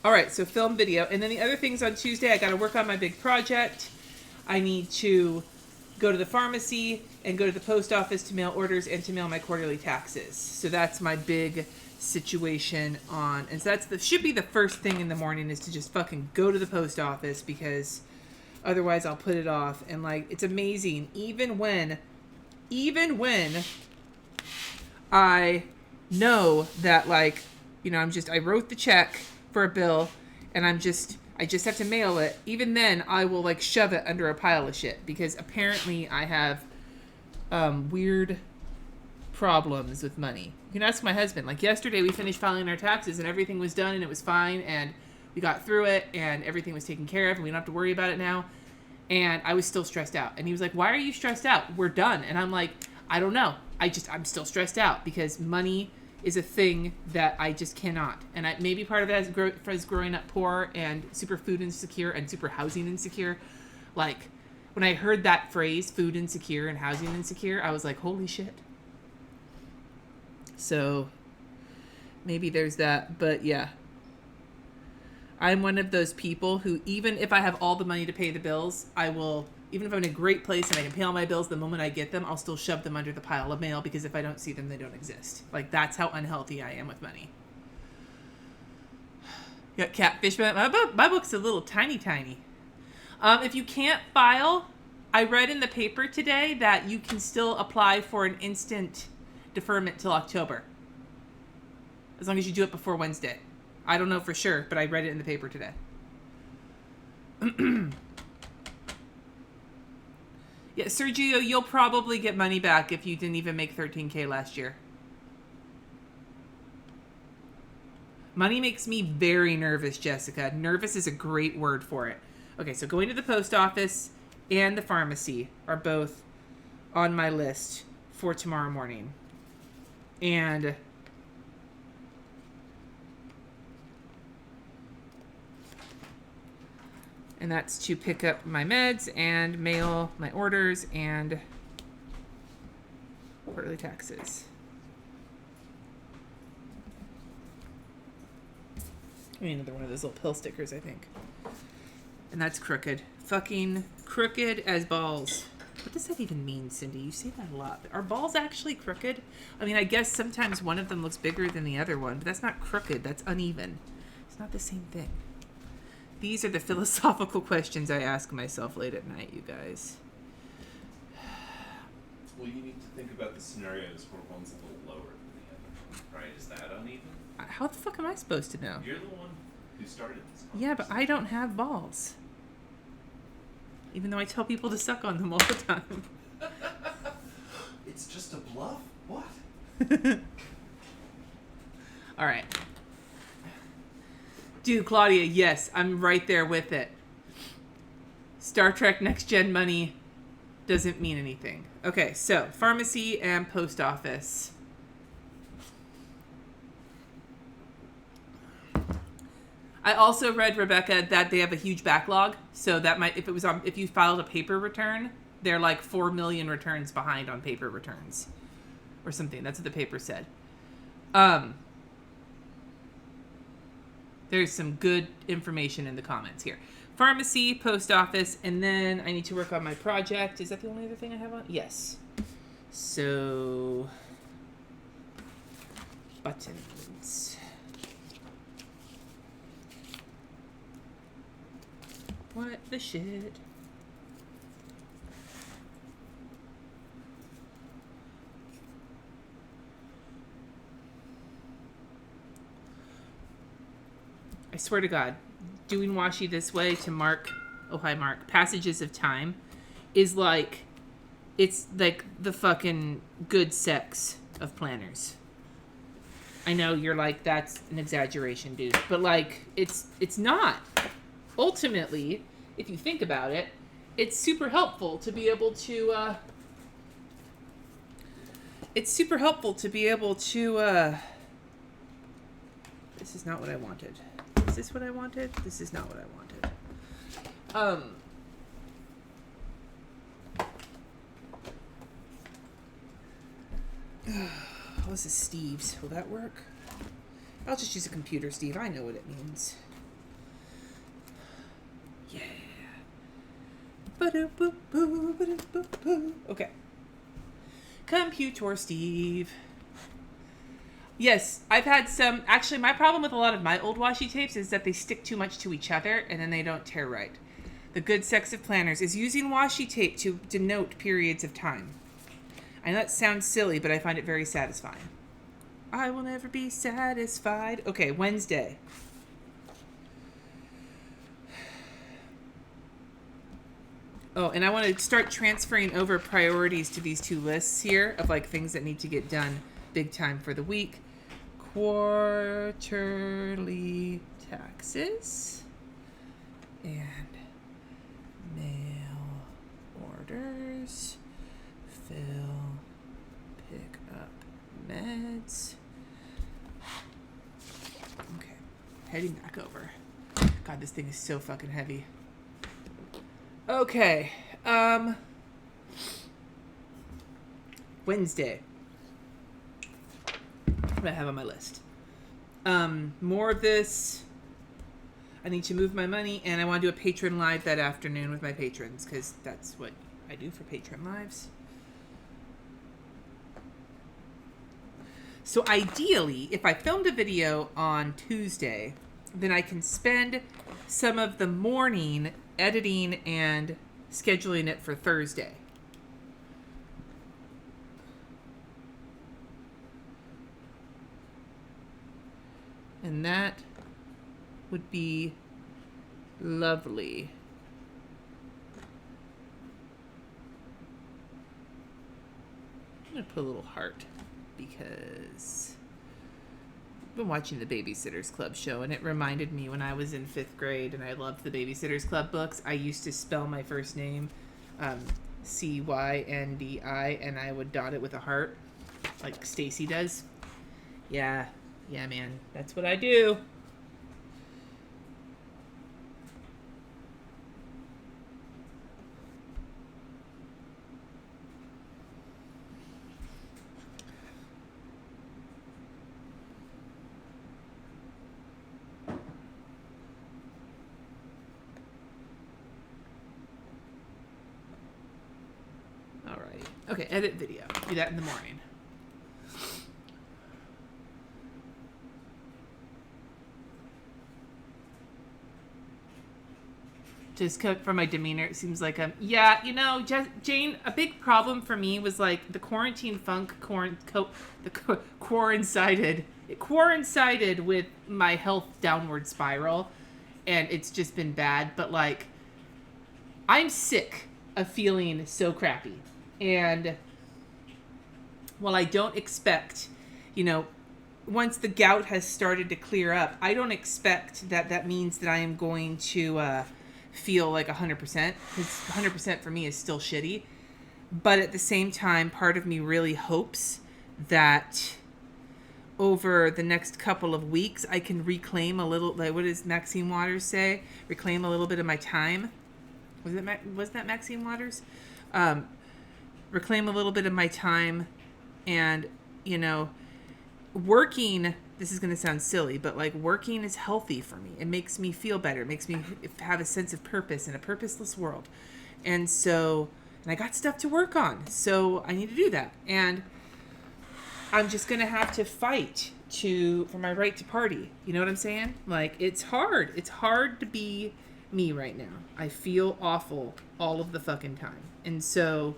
All right, so film, video. And then the other things on Tuesday, I got to work on my big project. I need to go to the pharmacy and go to the post office to mail orders and to mail my quarterly taxes. So that's my big situation on, and so should be the first thing in the morning is to just fucking go to the post office because otherwise I'll put it off. And like, it's amazing. Even when I know that, like, you know, I wrote the check for a bill and I just have to mail it. Even then I will like shove it under a pile of shit because apparently I have weird problems with money. You can ask my husband. Like yesterday we finished filing our taxes and everything was done and it was fine and we got through it and everything was taken care of and we don't have to worry about it now. And I was still stressed out. And he was like, "Why are you stressed out? We're done." And I'm like, "I don't know. I'm still stressed out because money is a thing that I just cannot." And maybe part of that is growing up poor and super food insecure and super housing insecure. Like when I heard that phrase, food insecure and housing insecure, I was like, holy shit. So maybe there's that, but yeah. I'm one of those people who, even if I have all the money to pay the bills, I will, even if I'm in a great place and I can pay all my bills the moment I get them, I'll still shove them under the pile of mail because if I don't see them, they don't exist. Like, that's how unhealthy I am with money. Got catfish. My book's a little tiny. If you can't file, I read in the paper today that you can still apply for an instant deferment till October. As long as you do it before Wednesday. I don't know for sure, but I read it in the paper today. Yeah, Sergio, you'll probably get money back if you didn't even make $13K last year. Money makes me very nervous, Jessica. Nervous is a great word for it. Okay, so going to the post office and the pharmacy are both on my list for tomorrow morning. And that's to pick up my meds and mail my orders and quarterly taxes. I mean, another one of those little pill stickers, I think. And that's crooked. Fucking crooked as balls. What does that even mean, Cindy? You say that a lot. Are balls actually crooked? I mean, I guess sometimes one of them looks bigger than the other one, but that's not crooked. That's uneven. It's not the same thing. These are the philosophical questions I ask myself late at night, you guys. Well, you need to think about the scenarios where one's a little lower than the other, right? Is that uneven? How the fuck am I supposed to know? You're the one who started this conversation. Yeah, but I don't have balls. Even though I tell people to suck on them all the time. It's just a bluff? What? All right. Dude, Claudia, yes, I'm right there with it. Star Trek Next Gen money doesn't mean anything. Okay, so pharmacy and post office. I also read, Rebecca, that they have a huge backlog. So that might, if you filed a paper return, they're like 4 million returns behind on paper returns. Or something. That's what the paper said. There's some good information in the comments here. Pharmacy, post office, and then I need to work on my project. Is that the only other thing I have on? Yes. So, buttons. What the shit? I swear to God, doing washi this way to mark, oh hi Mark, passages of time is like, it's like the fucking good sex of planners. I know you're like, that's an exaggeration, dude, but like, it's not. Ultimately, if you think about it, it's super helpful to be able to it's super helpful to be able to, this is not what I wanted. Is this what I wanted? This is not what I wanted. Oh, this is Steve's. Will that work? I'll just use a computer, Steve. I know what it means. Yeah. Okay. Computer, Steve. Yes, I've had some... Actually, my problem with a lot of my old washi tapes is that they stick too much to each other and then they don't tear right. The good sex of planners is using washi tape to denote periods of time. I know that sounds silly, but I find it very satisfying. I will never be satisfied. Okay, Wednesday. Oh, and I want to start transferring over priorities to these two lists here of like things that need to get done big time for the week. Quarterly taxes and mail orders. Fill, pick up meds. Okay, heading back over. God, this thing is so fucking heavy. Okay, Wednesday. What do I have on my list? More of this. I need to move my money, and I want to do a patron live that afternoon with my patrons, because that's what I do for patron lives. So ideally, if I filmed a video on Tuesday, then I can spend some of the morning editing and scheduling it for Thursday. And that would be lovely. I'm going to put a little heart because I've been watching the Babysitter's Club show, and it reminded me when I was in 5th grade and I loved the Babysitter's Club books. I used to spell my first name Cyndi, and I would dot it with a heart like Stacy does. Yeah, man, that's what I do. Okay, edit video. Do that in the morning. Just from my demeanor, it seems like yeah, you know, Jane, a big problem for me was like the quarantine funk coincided with my health downward spiral, and it's just been bad. But like, I'm sick of feeling so crappy. And while I don't expect, you know, once the gout has started to clear up, I don't expect that means that I am going to feel like 100%, because 100% for me is still shitty. But at the same time, part of me really hopes that over the next couple of weeks, I can reclaim a little, like, what does Maxine Waters say? Reclaim a little bit of my time. Was that Maxine Waters? Reclaim a little bit of my time, and, you know, working, this is going to sound silly, but like working is healthy for me. It makes me feel better. It makes me have a sense of purpose in a purposeless world. And so, and I got stuff to work on, so I need to do that. And I'm just going to have to fight for my right to party. You know what I'm saying? Like, it's hard. It's hard to be me right now. I feel awful all of the fucking time. And so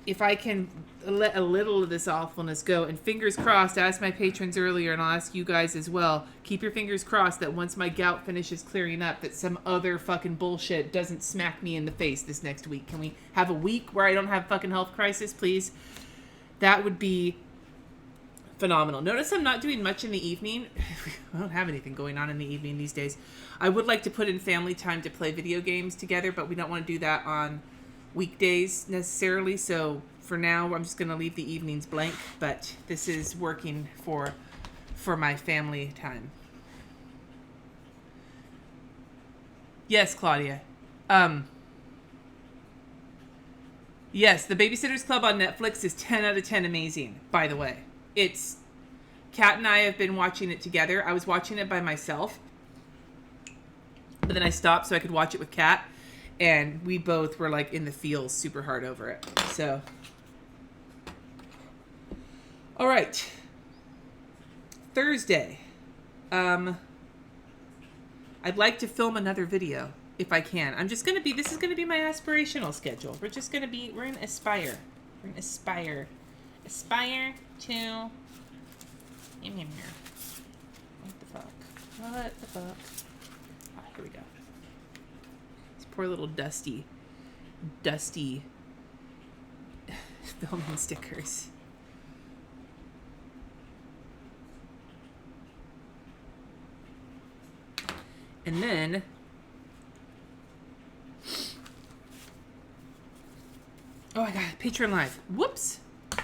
if I can let a little of this awfulness go, and fingers crossed, I asked my patrons earlier, and I'll ask you guys as well, keep your fingers crossed that once my gout finishes clearing up, that some other fucking bullshit doesn't smack me in the face this next week. Can we have a week where I don't have fucking health crisis, please? That would be phenomenal. Notice I'm not doing much in the evening. I don't have anything going on in the evening these days. I would like to put in family time to play video games together, but we don't want to do that on weekdays necessarily, so for now, I'm just going to leave the evenings blank, but this is working for my family time. Yes, Claudia. Yes, the Babysitter's Club on Netflix is 10 out of 10 amazing, by the way. It's... Kat and I have been watching it together. I was watching it by myself, but then I stopped so I could watch it with Kat, and we both were like in the feels super hard over it. So, all right. Thursday. I'd like to film another video if I can. This is going to be my aspirational schedule. We're going to aspire. We're going to aspire. Aspire to... What the fuck? What the fuck? Ah, here we go. These poor little dusty filming stickers. And then oh, I got Patreon Live. Whoops. I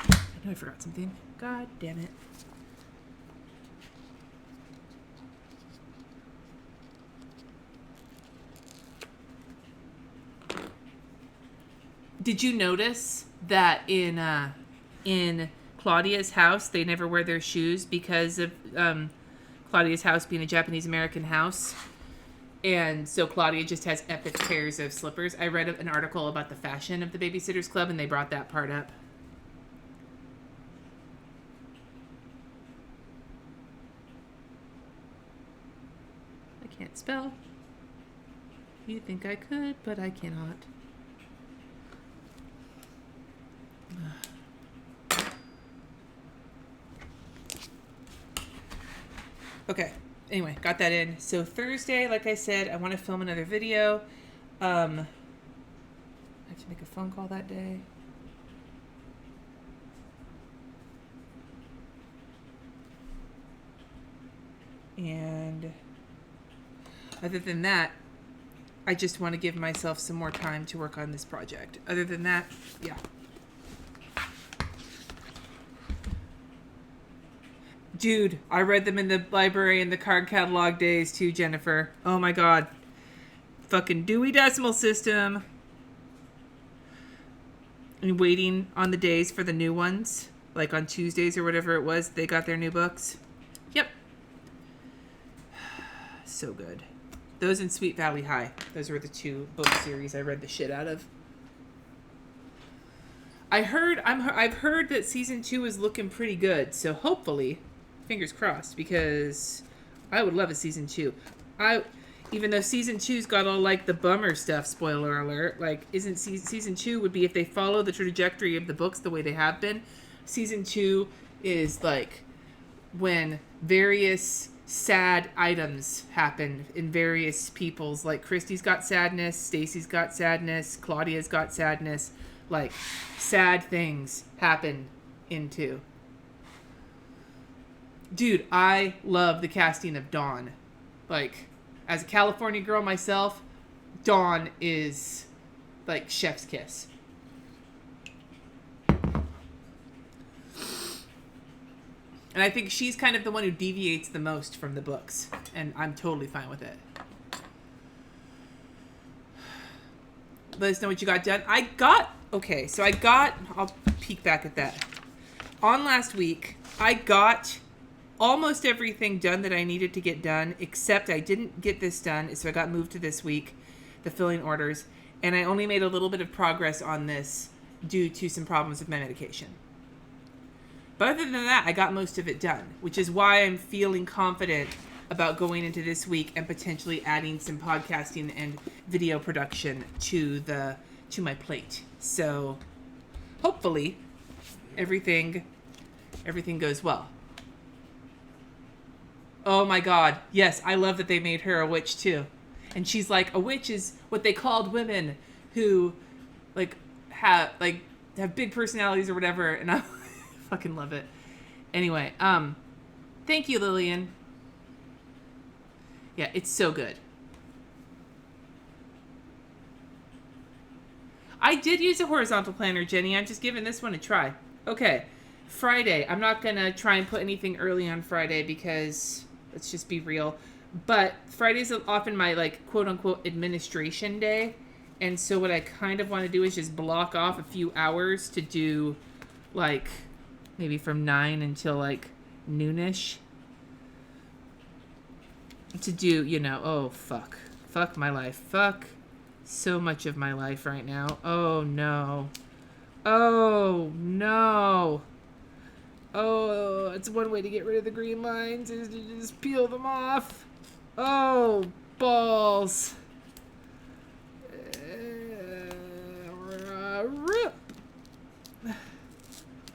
know I forgot something. God damn it. Did you notice that in Claudia's house they never wear their shoes because of Claudia's house being a Japanese American house? And so Claudia just has epic pairs of slippers. I read an article about the fashion of the Babysitter's Club, and they brought that part up. I can't spell. You think I could, but I cannot. Okay. Anyway, got that in. So Thursday, like I said, I want to film another video. I have to make a phone call that day. And other than that, I just want to give myself some more time to work on this project. Other than that, yeah. Dude, I read them in the library in the card catalog days too, Jennifer. Oh my god. Fucking Dewey Decimal System. And waiting on the days for the new ones. Like on Tuesdays or whatever it was, they got their new books. Yep. So good. Those and Sweet Valley High. Those were the two book series I read the shit out of. I've heard that season 2 is looking pretty good, so hopefully... Fingers crossed, because I would love a season 2. Even though season 2's got all like the bummer stuff, spoiler alert, like isn't season 2 would be if they follow the trajectory of the books the way they have been. Season 2 is like when various sad items happen in various people's, like Christy's got sadness, Stacy's got sadness, Claudia's got sadness, like sad things happen in 2. Dude, I love the casting of Dawn. Like, as a California girl myself, Dawn is, like, chef's kiss. And I think she's kind of the one who deviates the most from the books. And I'm totally fine with it. Let us know what you got done. I'll peek back at that. On last week, I got... almost everything done that I needed to get done, except I didn't get this done, so I got moved to this week, the filling orders, and I only made a little bit of progress on this due to some problems with my medication. But other than that, I got most of it done, which is why I'm feeling confident about going into this week and potentially adding some podcasting and video production to my plate. So hopefully everything goes well. Oh my god. Yes, I love that they made her a witch too. And she's like, a witch is what they called women who have big personalities or whatever, and I fucking love it. Anyway, thank you, Lillian. Yeah, it's so good. I did use a horizontal planner, Jenny. I'm just giving this one a try. Okay. Friday. I'm not going to try and put anything early on Friday because let's just be real. But Friday's often my, like, quote-unquote administration day. And so what I kind of want to do is just block off a few hours to do, like, maybe from 9 until, like, noonish. To do, you know, oh, fuck. Fuck my life. Fuck so much of my life right now. Oh, no. Oh, no. Oh, it's one way to get rid of the green lines is to just peel them off. Oh, balls. Rip.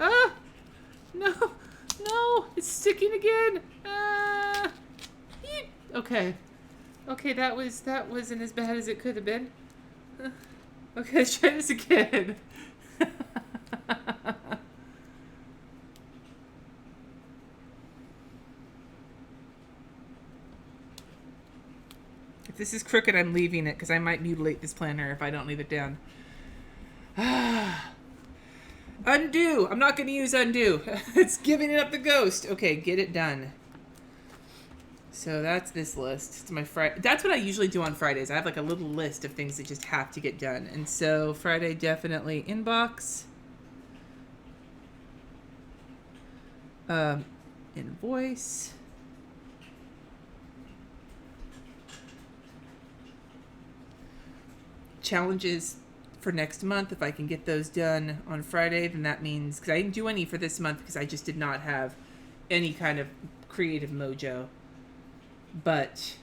Ah, no, no, it's sticking again. Okay. Okay, that wasn't as bad as it could have been. Okay, let's try this again. If this is crooked, I'm leaving it because I might mutilate this planner if I don't leave it down. Undo. I'm not going to use undo. It's giving it up the ghost. Okay, get it done. So that's this list. It's my Friday. That's what I usually do on Fridays. I have like a little list of things that just have to get done. And so Friday, definitely inbox. Invoice. Challenges for next month. If I can get those done on Friday, then that means, because I didn't do any for this month because I just did not have any kind of creative mojo. But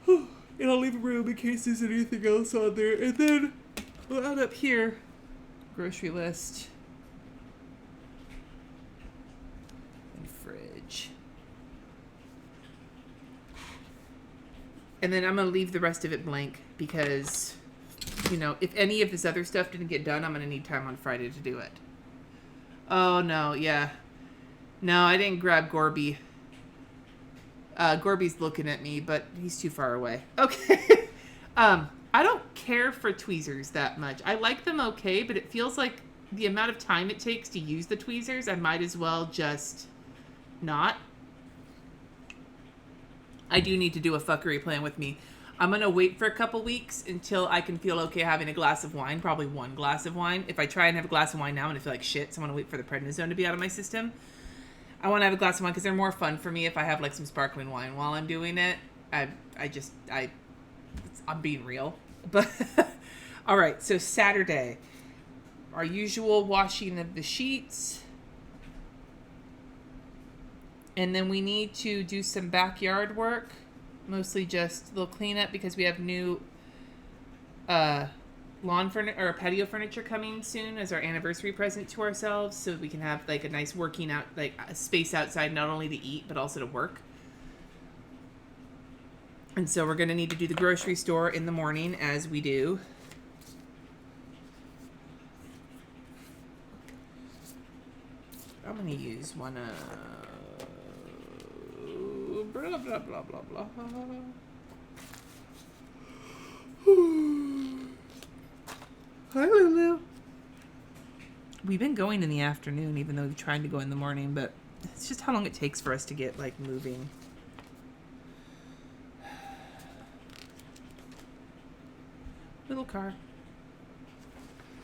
it'll leave room in case there's anything else on there. And then we'll add up here, grocery list and fridge. And then I'm going to leave the rest of it blank because, you know, if any of this other stuff didn't get done, I'm going to need time on Friday to do it. Oh, no, yeah. No, I didn't grab Gorby. Gorby's looking at me, but he's too far away. Okay. I don't care for tweezers that much. I like them okay, but it feels like the amount of time it takes to use the tweezers, I might as well just not. I do need to do a fuckery plan with me. I'm going to wait for a couple weeks until I can feel okay having a glass of wine, probably one glass of wine. If I try and have a glass of wine now, I'm going to feel like shit, so I'm going to wait for the prednisone to be out of my system. I want to have a glass of wine because they're more fun for me if I have like some sparkling wine while I'm doing it. I'm being real. But all right, so Saturday, our usual washing of the sheets. And then we need to do some backyard work, mostly just a little cleanup because we have new lawn furniture or patio furniture coming soon as our anniversary present to ourselves, so we can have like a nice working out, like a space outside, not only to eat but also to work. And so we're going to need to do the grocery store in the morning, as we do. I'm going to use one blah blah blah blah blah. Hi, Lulu. We've been going in the afternoon, even though we're trying to go in the morning, but it's just how long it takes for us to get, like, moving. Little car.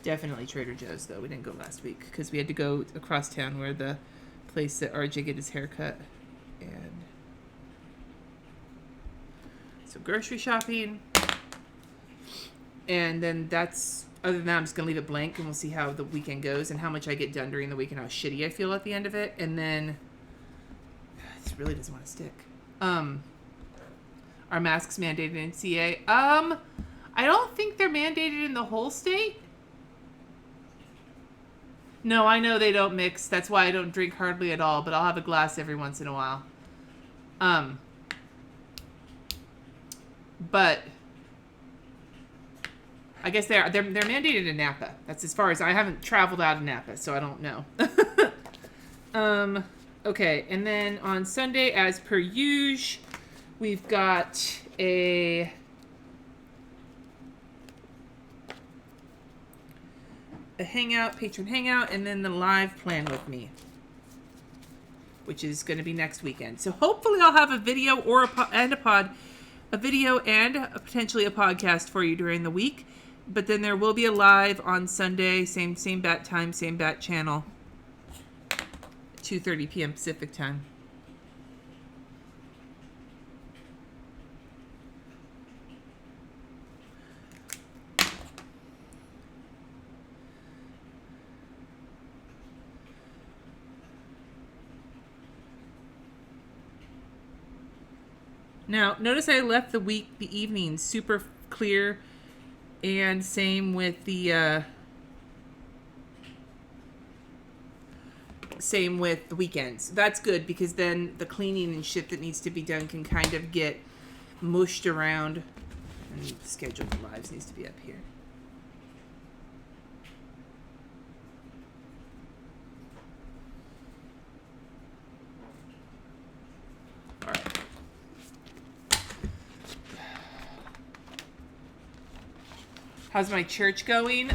Definitely Trader Joe's, though. We didn't go last week because we had to go across town where the place that RJ get his hair cut. And so grocery shopping. And then that's, other than that, I'm just going to leave it blank and we'll see how the weekend goes and how much I get done during the week and how shitty I feel at the end of it. And then, this really doesn't want to stick. Are masks mandated in CA? I don't think they're mandated in the whole state. No, I know they don't mix. That's why I don't drink hardly at all, but I'll have a glass every once in a while. But I guess they're mandated in Napa. That's as far as I haven't traveled out of Napa, so I don't know. Okay, and then on Sunday, as per usual, we've got a hangout, patron hangout, and then the live plan with me, which is going to be next weekend. So hopefully I'll have a video or a video and potentially a podcast for you during the week. But then there will be a live on Sunday, same bat time, same bat channel, 2:30 p.m. Pacific time. Now, notice I left the evenings super clear, and same with the weekends. That's good because then the cleaning and shit that needs to be done can kind of get mushed around. And the schedule for lives needs to be up here. All right. How's my church going?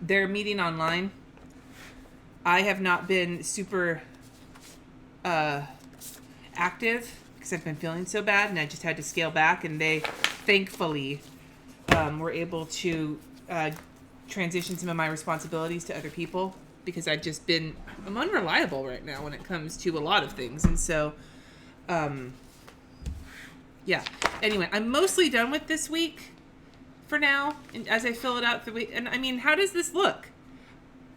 They're meeting online. I have not been super active because I've been feeling so bad, and I just had to scale back. And they, thankfully, were able to transition some of my responsibilities to other people because I'm unreliable right now when it comes to a lot of things, and so. Yeah. Anyway, I'm mostly done with this week for now, and as I fill it out the week. And I mean, how does this look?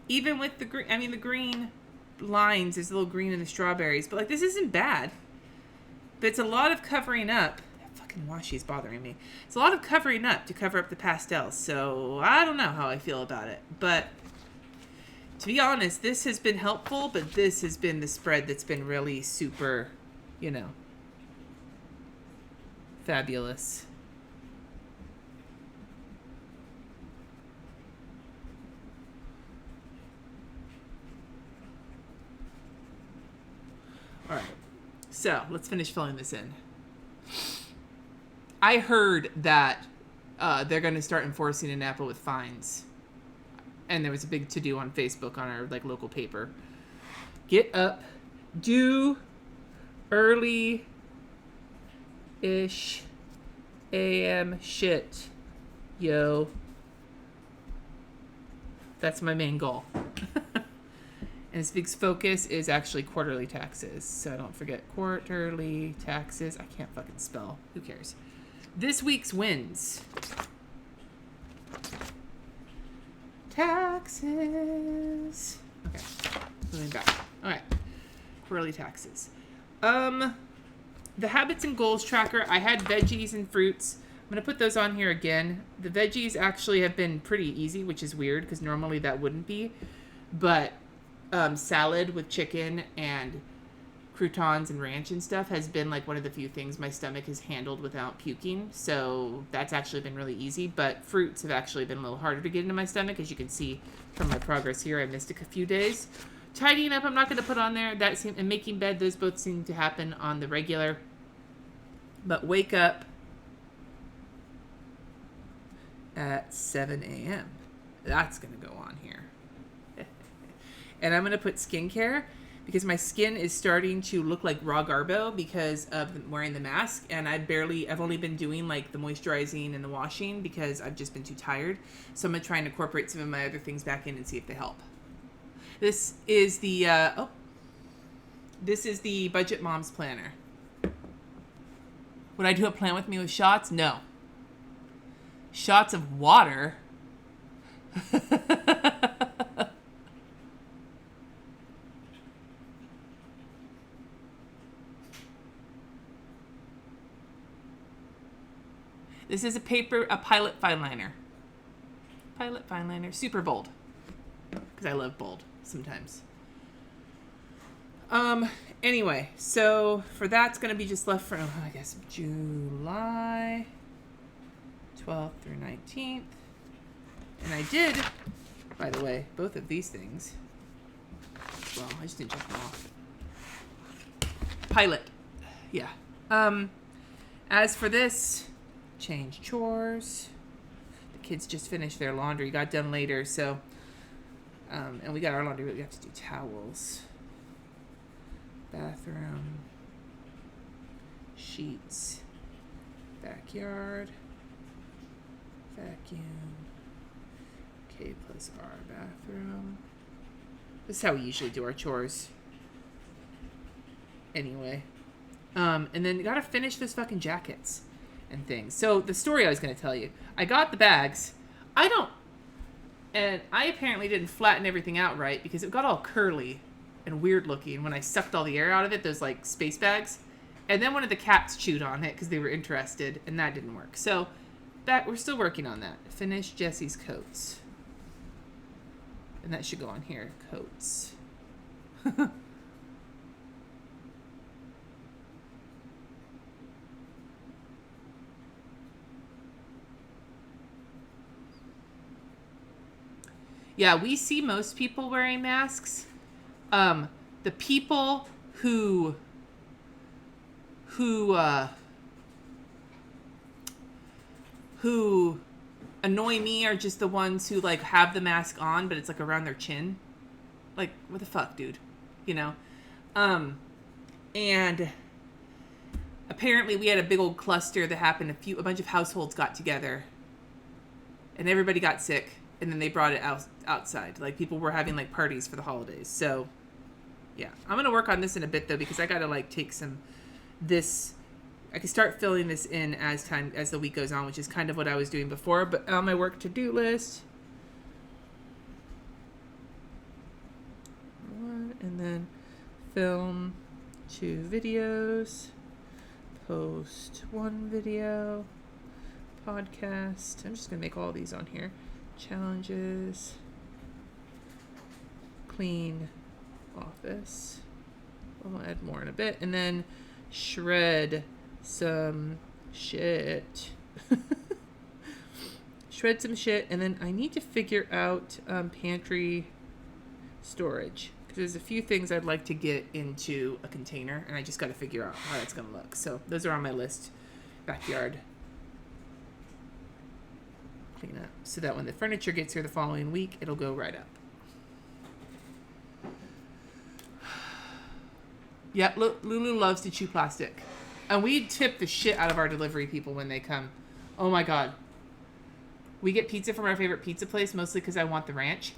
Even with the green, the green lines, there's a little green in the strawberries, but like this isn't bad. But it's a lot of covering up. That fucking washi is bothering me. It's a lot of covering up to cover up the pastels. So I don't know how I feel about it. But to be honest, this has been helpful, but this has been the spread that's been really super, fabulous. All right, so let's finish filling this in. I heard that they're going to start enforcing in Napa with fines, and there was a big to-do on Facebook on our local paper. Get up, do early ish AM shit, yo. That's my main goal. And this big focus is actually quarterly taxes. So don't forget quarterly taxes. I can't fucking spell. Who cares? This week's wins. Taxes. Okay. Moving back. All right. Quarterly taxes. The habits and goals tracker, I had veggies and fruits. I'm going to put those on here again. The veggies actually have been pretty easy, which is weird because normally that wouldn't be. But salad with chicken and croutons and ranch and stuff has been one of the few things my stomach has handled without puking. So that's actually been really easy. But fruits have actually been a little harder to get into my stomach. As you can see from my progress here, I missed a few days. Tidying up, I'm not going to put on there. And making bed, those both seem to happen on the regular. But wake up at 7 a.m. That's going to go on here. And I'm going to put skincare because my skin is starting to look like raw garbo because of wearing the mask. And I've only been doing the moisturizing and the washing because I've just been too tired. So I'm going to try and incorporate some of my other things back in and see if they help. This is the Budget Moms Planner. Would I do a plan with me with shots? No. Shots of water? This is a Pilot fine liner. Pilot fine liner, super bold. Because I love bold sometimes. Anyway, so for that's going to be just left for, I guess, July 12th through 19th. And I did, by the way, both of these things. Well, I just didn't check them off. Pilot. Yeah. As for this, change chores. The kids just finished their laundry. Got done later, so... and we got our laundry, but we have to do towels. Bathroom. Sheets. Backyard. Vacuum. K plus R bathroom. This is how we usually do our chores. Anyway. And then you gotta finish those fucking jackets and things. So the story I was gonna tell you. I got the bags. And I apparently didn't flatten everything out right because it got all curly and weird looking when I sucked all the air out of it, those like space bags. And then one of the cats chewed on it because they were interested, and that didn't work. So that we're still working on that. Finish Jesse's coats. And that should go on here. Coats. Yeah, we see most people wearing masks. The people who annoy me are just the ones who like have the mask on, but it's like around their chin. Like, what the fuck, dude? You know? And apparently we had a big old cluster that happened. A bunch of households got together and everybody got sick. And then they brought it outside. Like, people were having, like, parties for the holidays. So, yeah. I'm going to work on this in a bit, though, because I got to, like, take I can start filling this in as the week goes on, which is kind of what I was doing before. But on my work to-do list. And then film 2 videos. Post 1 video. Podcast. I'm just going to make all these on here. Challenges, clean office. I'll add more in a bit, and then shred some shit. Shred some shit, and then I need to figure out pantry storage because there's a few things I'd like to get into a container, and I just got to figure out how that's gonna look. So those are on my list. Backyard. Clean up so that when the furniture gets here the following week, it'll go right up. Yeah, Lulu loves to chew plastic. And we tip the shit out of our delivery people when they come. Oh my God. We get pizza from our favorite pizza place, mostly because I want the ranch.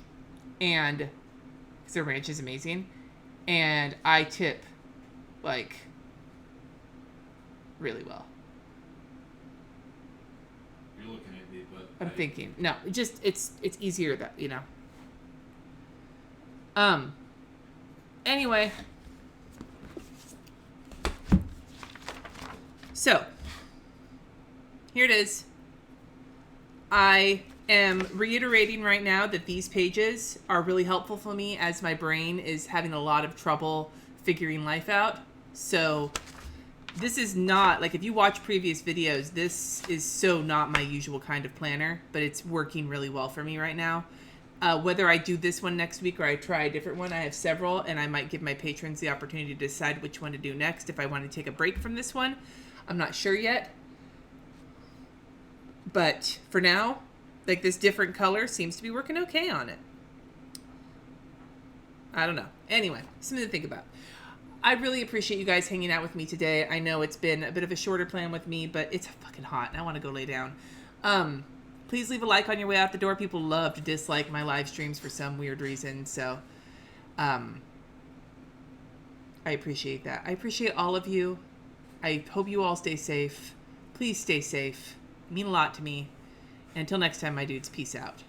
And because their ranch is amazing. And I tip, like, really well. You're looking at me, but I'm thinking. No, just it's easier that, you know. Anyway. So, here it is. I am reiterating right now that these pages are really helpful for me as my brain is having a lot of trouble figuring life out. So, this is not, like, if you watch previous videos, this is so not my usual kind of planner, but it's working really well for me right now. Whether I do this one next week or I try a different one, I have several, and I might give my patrons the opportunity to decide which one to do next if I want to take a break from this one. I'm not sure yet. But for now, like, this different color seems to be working okay on it. I don't know. Anyway, something to think about. I really appreciate you guys hanging out with me today. I know it's been a bit of a shorter plan with me, but it's fucking hot and I want to go lay down. Please leave a like on your way out the door. People love to dislike my live streams for some weird reason. So, I appreciate that. I appreciate all of you. I hope you all stay safe. Please stay safe. You mean a lot to me. And until next time, my dudes, peace out.